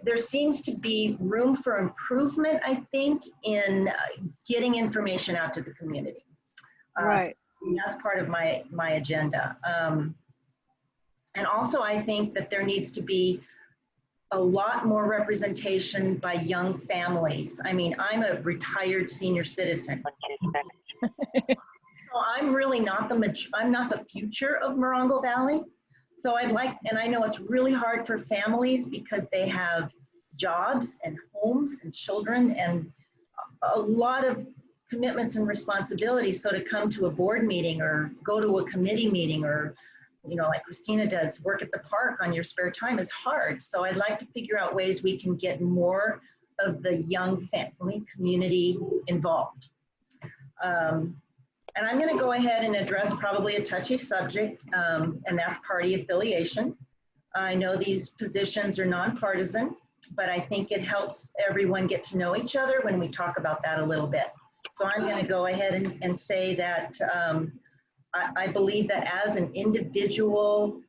M: there seems to be room for improvement, I think, in getting information out to the community.
C: Right.
M: So that's part of my agenda. And also I think that there needs to be a lot more representation by young families. I mean, I'm a retired senior citizen. So I'm really not I'm not the future of Morongo Valley. So I'd like, and I know it's really hard for families because they have jobs and homes and children and a lot of commitments and responsibilities. So to come to a board meeting or go to a committee meeting or, you know, like Christina does, work at the park on your spare time is hard. So I'd like to figure out ways we can get more of the young family community involved. And I'm going to go ahead and address probably a touchy subject, and that's party affiliation. I know these positions are nonpartisan, but I think it helps everyone get to know each other when we talk about that a little bit. So I'm going to go ahead and say that I believe that as an individual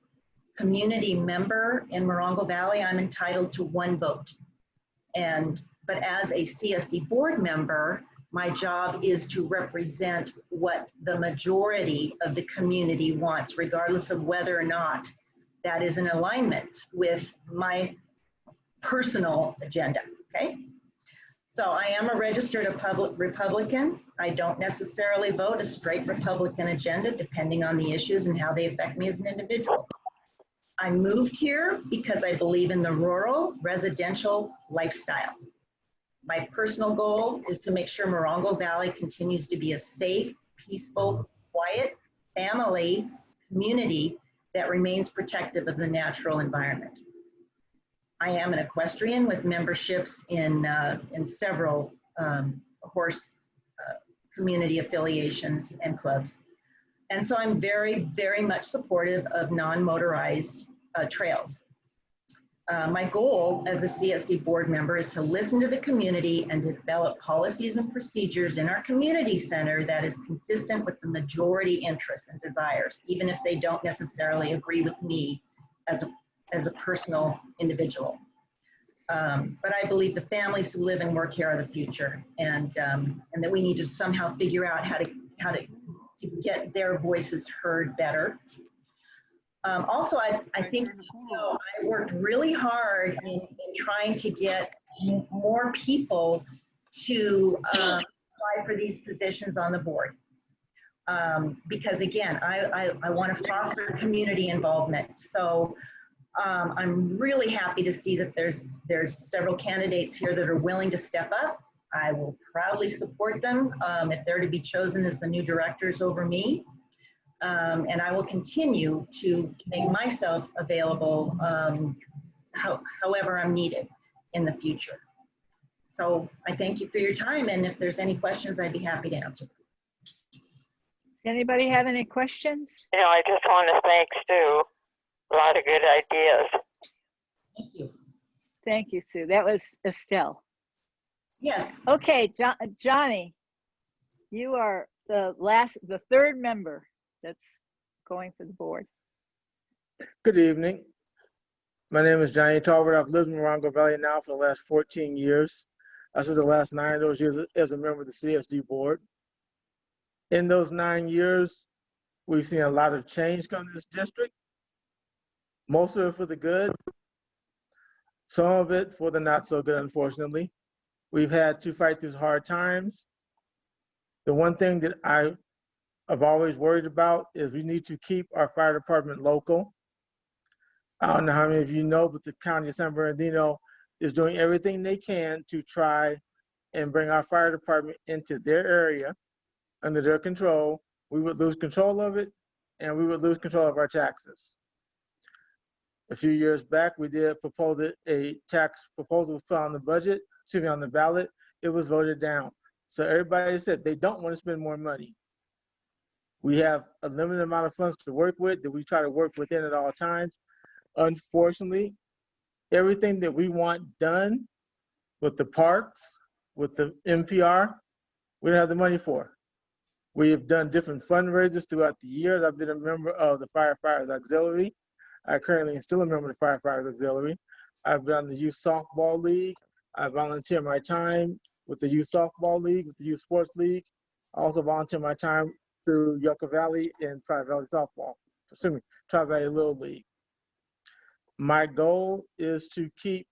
M: community member in Morongo Valley, I'm entitled to 1 vote. But as a CSD board member, My job is to represent what the majority of the community wants, regardless of whether or not that is in alignment with my personal agenda, okay? So I am a registered Republican. I don't necessarily vote a straight Republican agenda, depending on the issues and how they affect me as an individual. I moved here because I believe in the rural residential lifestyle. My personal goal is to make sure Morongo Valley continues to be a safe, peaceful, quiet, family community that remains protective of the natural environment. I am an equestrian with memberships in several horse community affiliations and clubs. And so I'm very, very much supportive of non-motorized trails. My goal as a CSD board member is to listen to the community and develop policies and procedures in our community center that is consistent with the majority interests and desires, even if they don't necessarily agree with me as a personal individual. But I believe the families who live and work here are the future, and that we need to somehow figure out how to get their voices heard better. Also, I think, you know, I worked really hard in trying to get more people to apply for these positions on the board. Because again, I want to foster community involvement. So I'm really happy to see that there's several candidates here that are willing to step up. I will proudly support them if they're to be chosen as the new directors over me. And I will continue to make myself available however I'm needed in the future. So I thank you for your time, and if there's any questions, I'd be happy to answer.
C: Does anybody have any questions?
B: You know, I just want to thank Stu. A lot of good ideas.
M: Thank you.
C: Thank you, Sue. That was Estelle.
M: Yes.
C: Okay, Johnny, you are the third member that's going for the board.
J: Good evening. My name is Johnny Talbert. I've lived in Morongo Valley now for the last 14 years. I spent the last 9 of those years as a member of the CSD board. In those 9 years, we've seen a lot of change come to this district. Most of it for the good, some of it for the not so good, unfortunately. We've had to fight these hard times. The one thing that I've always worried about is we need to keep our fire department local. I don't know how many of you know, but the county of San Bernardino is doing everything they can to try and bring our fire department into their area under their control. We would lose control of it, and we would lose control of our taxes. A few years back, we did propose a tax proposal put on the budget, excuse me, on the ballot. It was voted down. So everybody said they don't want to spend more money. We have a limited amount of funds to work with that we try to work within at all times. Unfortunately, everything that we want done with the parks, with the NPR, we don't have the money for. We have done different fundraisers throughout the years. I've been a member of the Firefighters Auxiliary. I currently am still a member of the Firefighters Auxiliary. I've done the Youth Softball League. I volunteer my time with the Youth Softball League, with the Youth Sports League. I also volunteer my time through Yucca Valley and Tri-Valley Softball, Tri-Valley Little League. My goal is to keep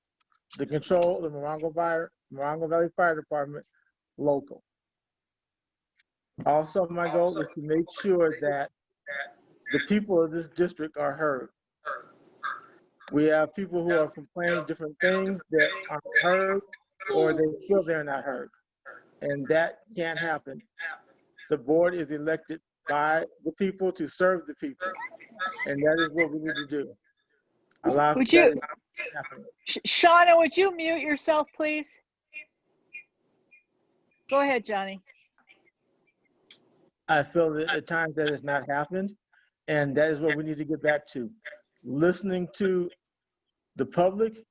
J: the control of the Morongo Valley Fire Department local. Also, my goal is to make sure that the people of this district are heard. We have people who are complaining different things that aren't heard, or they feel they're not heard. And that can't happen. The board is elected by the people to serve the people. And that is what we need to do.
C: Would you, Shauna, would you mute yourself, please? Go ahead, Johnny.
J: I feel that at times that has not happened. And that is what we need to get back to. Listening to the public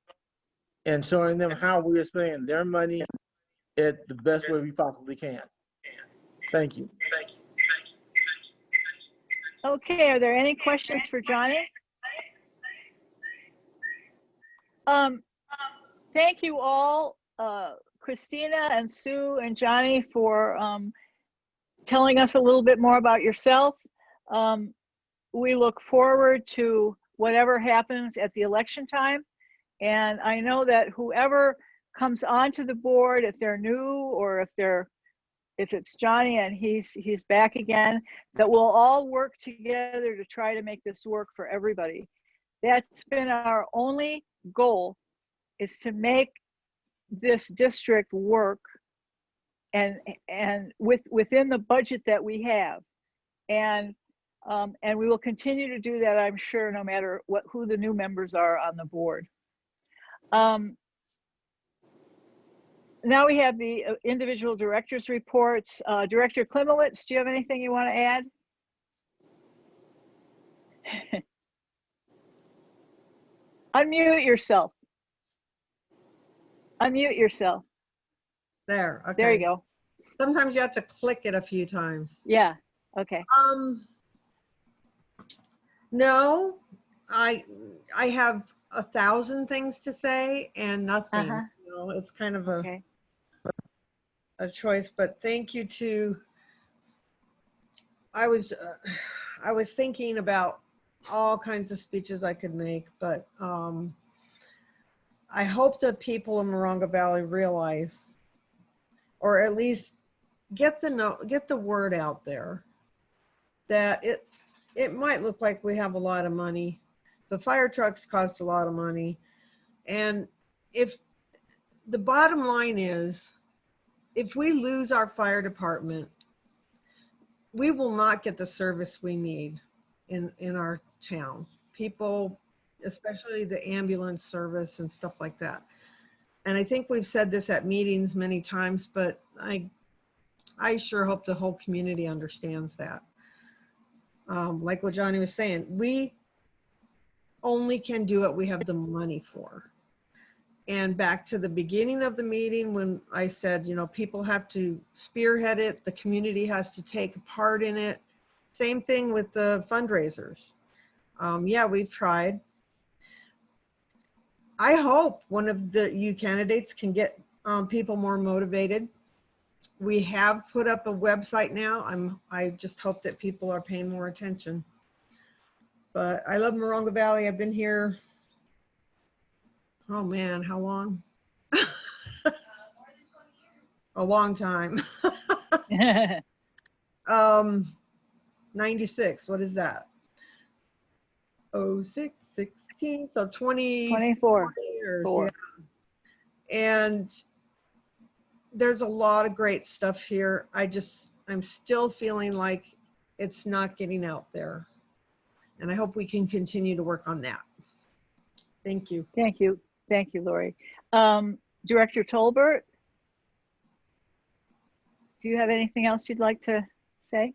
J: and showing them how we are spending their money at the best way we possibly can. Thank you.
C: Okay, are there any questions for Johnny? Thank you all. Christina and Sue and Johnny for telling us a little bit more about yourself. We look forward to whatever happens at the election time. And I know that whoever comes onto the board, if they're new or if it's Johnny and he's back again, that we'll all work together to try to make this work for everybody. That's been our only goal, is to make this district work and within the budget that we have. And we will continue to do that, I'm sure, no matter who the new members are on the board. Now we have the individual directors' reports. Director Klimowitz, do you have anything you want to add? Unmute yourself. Unmute yourself.
D: There, okay.
C: There you go.
D: Sometimes you have to click it a few times.
C: Yeah, okay.
D: No, I have 1,000 things to say and nothing. You know, it's kind of a choice, but thank you to, I was thinking about all kinds of speeches I could make, but I hope that people in Morongo Valley realize, or at least get the word out there, that it might look like we have a lot of money. The fire trucks cost a lot of money. And if the bottom line is, if we lose our fire department, we will not get the service we need in our town. People, especially the ambulance service and stuff like that. And I think we've said this at meetings many times, but I sure hope the whole community understands that. Like what Johnny was saying, we only can do what we have the money for. And back to the beginning of the meeting when I said, you know, people have to spearhead it, the community has to take part in it. Same thing with the fundraisers. Yeah, we've tried. I hope one of you candidates can get people more motivated. We have put up a website now. I just hope that people are paying more attention. But I love Morongo Valley. I've been here, oh man, how long? A long time. 96, what is that? 06, 16, so 24 years. Yeah. And there's a lot of great stuff here. I'm still feeling like it's not getting out there. And I hope we can continue to work on that. Thank you.
C: Thank you. Thank you, Lori. Director Tolbert, do you have anything else you'd like to say?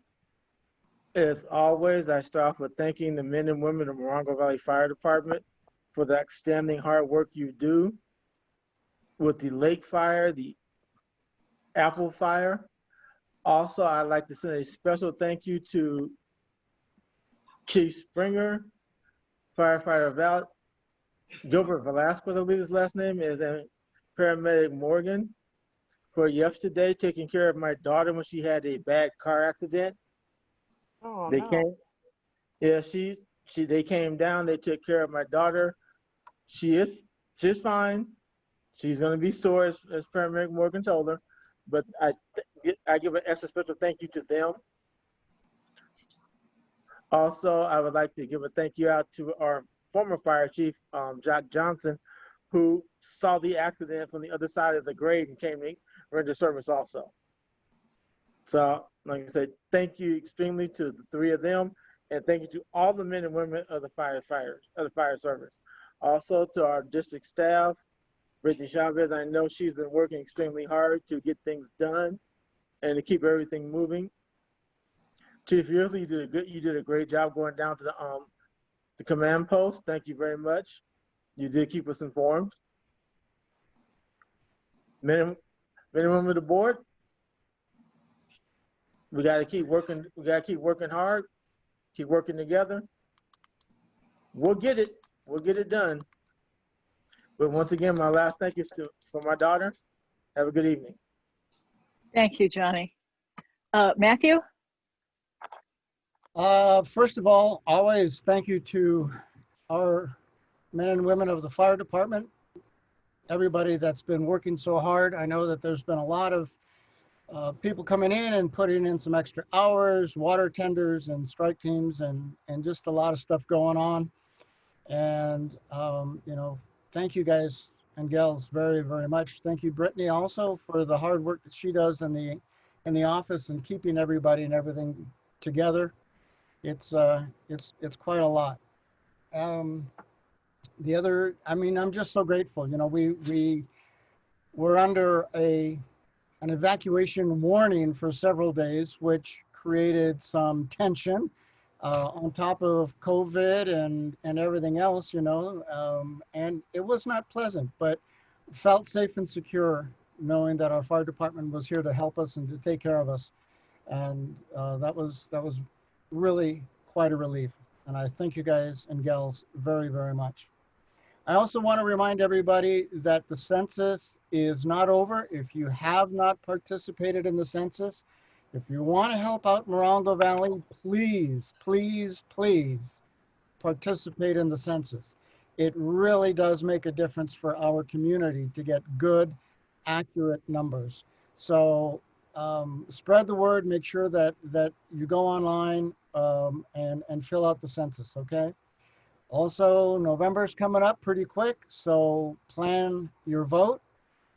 J: As always, I start off with thanking the men and women of Morongo Valley Fire Department for the outstanding hard work you do with the Lake Fire, the Apple Fire. Also, I'd like to send a special thank you to Chief Springer, Firefighter Gilbert Velasquez, I believe his last name is, and Paramedic Morgan for yesterday taking care of my daughter when she had a bad car accident.
E: Oh,
J: They
E: no.
J: came, yeah, they came down, they took care of my daughter. She's fine. She's gonna be sore, as Paramedic Morgan told her, but I give an extra special thank you to them. Also, I would like to give a thank you out to our former fire chief, Jack Johnson, who saw the accident from the other side of the grade and came to render service also. So, like I said, thank you extremely to the three of them, and thank you to all the men and women of the fire service. Also to our district staff, Brittany Chavez, I know she's been working extremely hard to get things done and to keep everything moving. Chief Yearsley, you did a great job going down to the command post. Thank you very much. You did keep us informed. Men and women of the board, we got to keep working. We got to keep working hard. Keep working together. We'll get it. We'll get it done. But once again, my last thank you is for my daughter. Have a good evening.
C: Thank you, Johnny. Matthew?
K: First of all, always thank you to our men and women of the fire department, everybody that's been working so hard. I know that there's been a lot of people coming in and putting in some extra hours, water tenders and strike teams, and just a lot of stuff going on. And, you know, thank you guys and gals very, very much. Thank you, Brittany, also for the hard work that she does in the office and keeping everybody and everything together. It's quite a lot. The other, I mean, I'm just so grateful. You know, we're under an evacuation warning for several days, which created some tension on top of COVID and everything else, you know, and it was not pleasant, but felt safe and secure knowing that our fire department was here to help us and to take care of us. And that was really quite a relief. And I thank you guys and gals very, very much. I also want to remind everybody that the census is not over. If you have not participated in the census, if you want to help out Morongo Valley, please, please, please participate in the census. It really does make a difference for our community to get good, accurate numbers. So spread the word, make sure that you go online and fill out the census, okay? Also, November's coming up pretty quick, so plan your vote,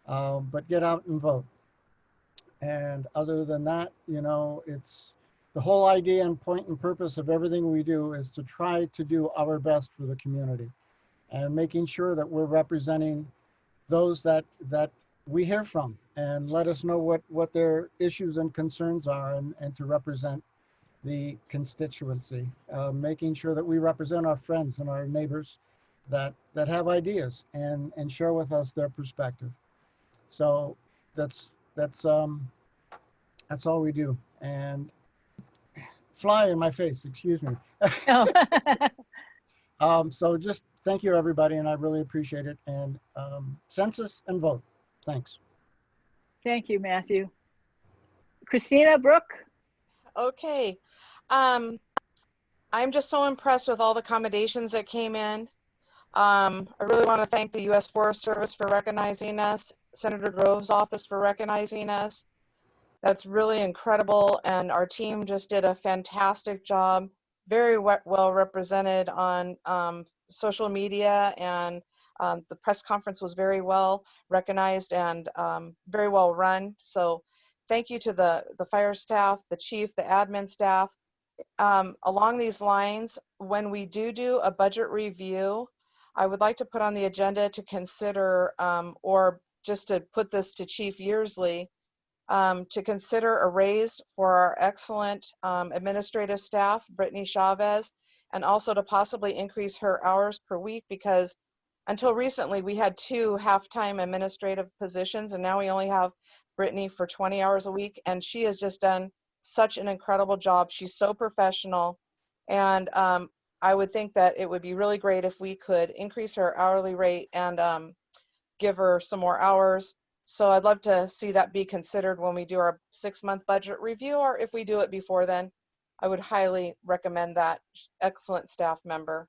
K: but get out and vote. And other than that, you know, it's the whole idea and point and purpose of everything we do is to try to do our best for the community and making sure that we're representing those that we hear from and let us know what their issues and concerns are and to represent the constituency, making sure that we represent our friends and our neighbors that have ideas and share with us their perspective. So that's all we do. And fly in my face, excuse me.
C: Oh.
K: So just thank you, everybody, and I really appreciate it. And census and vote. Thanks.
C: Thank you, Matthew. Christina, Brooke?
E: Okay. I'm just so impressed with all the commendations that came in. I really want to thank the U.S. Forest Service for recognizing us, Senator Grove's office for recognizing us. That's really incredible, and our team just did a fantastic job, very well represented on social media, and the press conference was very well recognized and very well run. So thank you to the fire staff, the chief, the admin staff. Along these lines, when we do a budget review, I would like to put on the agenda to consider, or just to put this to Chief Yearsley, to consider a raise for our excellent administrative staff, Brittany Chavez, and also to possibly increase her hours per week, because until recently we had 2 half-time administrative positions, and now we only have Brittany for 20 hours a week, and she has just done such an incredible job. She's so professional, and I would think that it would be really great if we could increase her hourly rate and give her some more hours. So I'd love to see that be considered when we do our 6-month budget review, or if we do it before then. I would highly recommend that. Excellent staff member.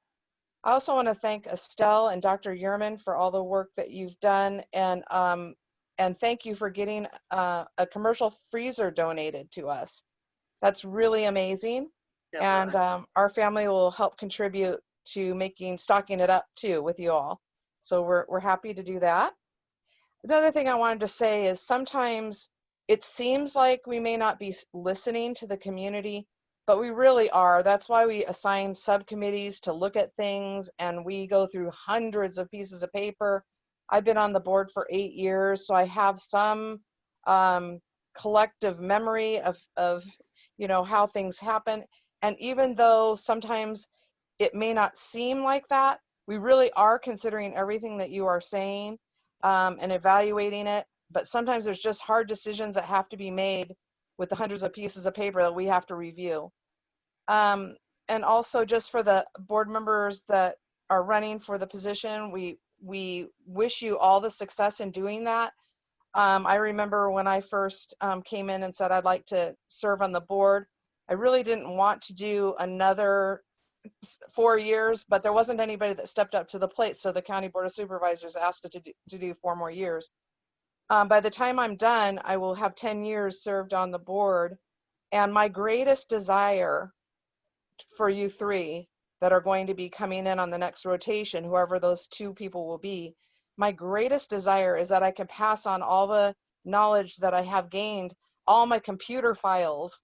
E: I also want to thank Estelle and Dr. Yerman for all the work that you've done, and thank you for getting a commercial freezer donated to us. That's really amazing. And our family will help contribute to stocking it up too with you all. So we're happy to do that. Another thing I wanted to say is sometimes it seems like we may not be listening to the community, but we really are. That's why we assign subcommittees to look at things, and we go through hundreds of pieces of paper. I've been on the board for 8 years, so I have some collective memory of you know, how things happen. And even though sometimes it may not seem like that, we really are considering everything that you are saying and evaluating it. But sometimes there's just hard decisions that have to be made with the hundreds of pieces of paper that we have to review. And also, just for the board members that are running for the position, we wish you all the success in doing that. I remember when I first came in and said I'd like to serve on the board, I really didn't want to do another 4 years, but there wasn't anybody that stepped up to the plate, so the County Board of Supervisors asked it to do 4 more years. By the time I'm done, I will have 10 years served on the board, and my greatest desire for you 3 that are going to be coming in on the next rotation, whoever those 2 people will be, my greatest desire is that I can pass on all the knowledge that I have gained, all my computer files,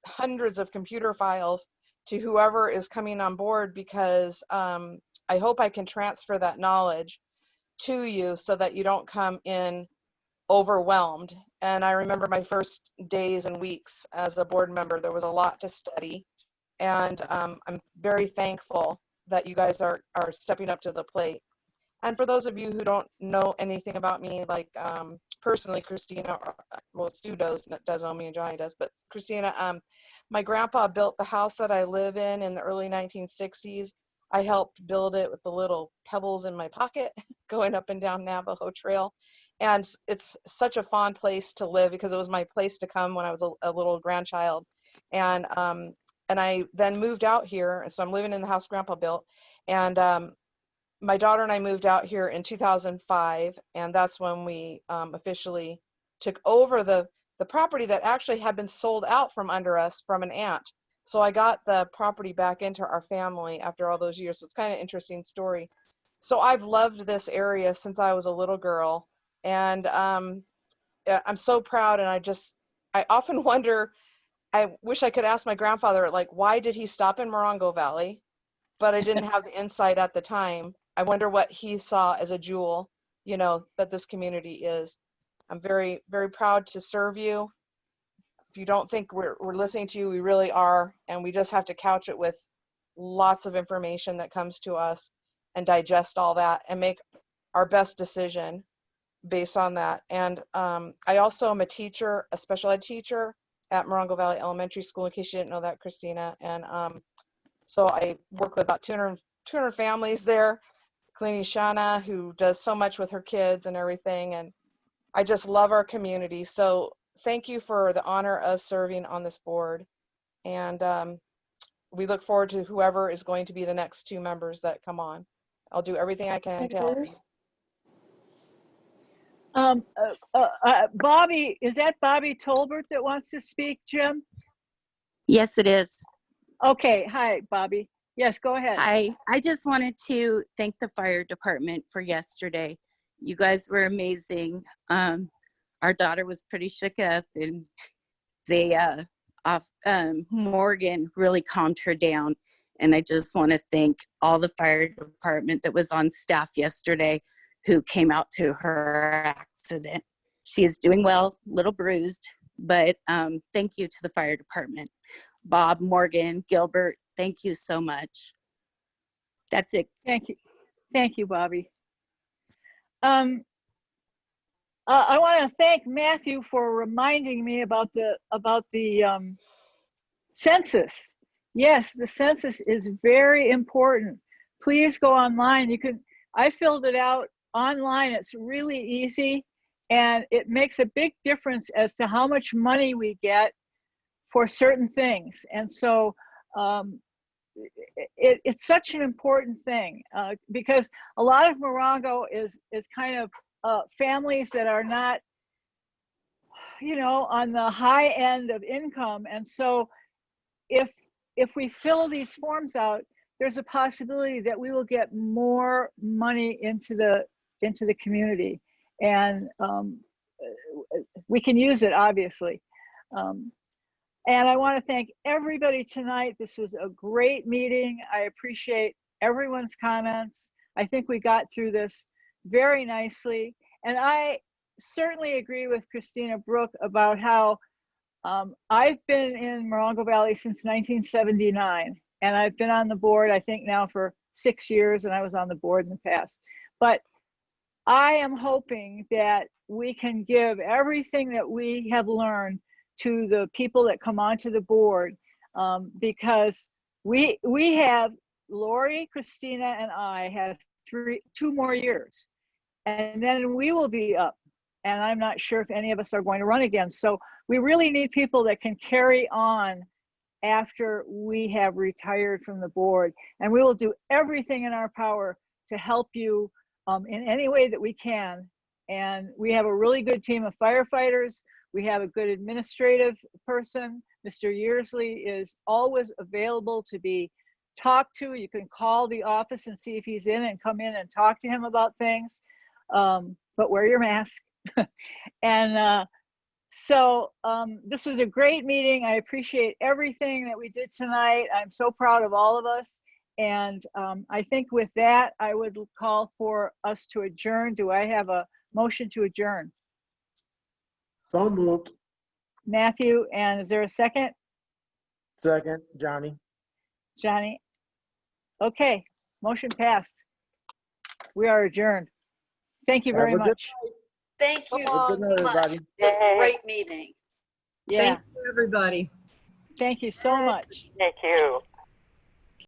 E: hundreds of computer files, to whoever is coming on board, because I hope I can transfer that knowledge to you so that you don't come in overwhelmed. And I remember my first days and weeks as a board member, there was a lot to study. And I'm very thankful that you guys are stepping up to the plate. And for those of you who don't know anything about me, like personally, Christina, well, Stu does know me and Johnny does, but Christina, my grandpa built the house that I live in the early 1960s. I helped build it with the little pebbles in my pocket going up and down Navajo Trail. And it's such a fond place to live because it was my place to come when I was a little grandchild. And I then moved out here, and so I'm living in the house Grandpa built. And my daughter and I moved out here in 2005, and that's when we officially took over the property that actually had been sold out from under us from an aunt. So I got the property back into our family after all those years. So it's kind of an interesting story. So I've loved this area since I was a little girl, and I'm so proud. And I often wonder, I wish I could ask my grandfather, like, why did he stop in Morongo Valley? But I didn't have the insight at the time. I wonder what he saw as a jewel, that this community is. I'm very, very proud to serve you. If you don't think we're listening to you, we really are. And we just have to couch it with lots of information that comes to us and digest all that and make our best decision based on that. And I also am a teacher, a special ed teacher at Morongo Valley Elementary School, in case you didn't know that, Christina. And so I work with about 200 families there, including Shauna, who does so much with her kids and everything. And I just love our community. So thank you for the honor of serving on this board. And we look forward to whoever is going to be the next 2 members that come on. I'll do everything I can to help you.
C: Bobby, is that Bobby Tolbert that wants to speak, Jim?
N: Yes, it is.
C: Okay. Hi, Bobby. Yes, go ahead.
N: Hi. I just wanted to thank the fire department for yesterday. You guys were amazing. Our daughter was pretty shook up, and they Morgan really calmed her down. And I just want to thank all the fire department that was on staff yesterday who came out to her accident. She is doing well, a little bruised, but thank you to the fire department. Bob, Morgan, Gilbert, thank you so much. That's it.
C: Thank you. Thank you, Bobby. I want to thank Matthew for reminding me about the census. Yes, the census is very important. Please go online. I filled it out online. It's really easy, and it makes a big difference as to how much money we get for certain things. And so it's such an important thing because a lot of Morongo is kind of families that are not, on the high end of income. And so if we fill these forms out, there's a possibility that we will get more money into the community, and we can use it, obviously. And I want to thank everybody tonight. This was a great meeting. I appreciate everyone's comments. I think we got through this very nicely. And I certainly agree with Christina Brook about how I've been in Morongo Valley since 1979. And I've been on the board, I think now for 6 years, and I was on the board in the past. But I am hoping that we can give everything that we have learned to the people that come onto the board, because we have, Lori, Christina, and I have 2 more years, and then we will be up. and I'm not sure if any of us are going to run again. So we really need people that can carry on after we have retired from the board. And we will do everything in our power to help you in any way that we can. And we have a really good team of firefighters. We have a good administrative person. Mr. Yearsley is always available to be talked to. You can call the office and see if he's in and come in and talk to him about things. But wear your mask. And so this was a great meeting. I appreciate everything that we did tonight. I'm so proud of all of us. And I think with that, I would call for us to adjourn. Do I have a motion to adjourn?
J: So moved.
C: Matthew, and is there a second?
J: Second, Johnny.
C: Johnny? Okay, motion passed. We are adjourned. Thank you very
J: Have a good
C: much.
A: Thank you
J: Have a
A: so
J: good night,
A: much.
J: everybody.
A: It's a great meeting.
C: Yeah,
D: Thank you, everybody.
C: thank you so much.
B: Thank you.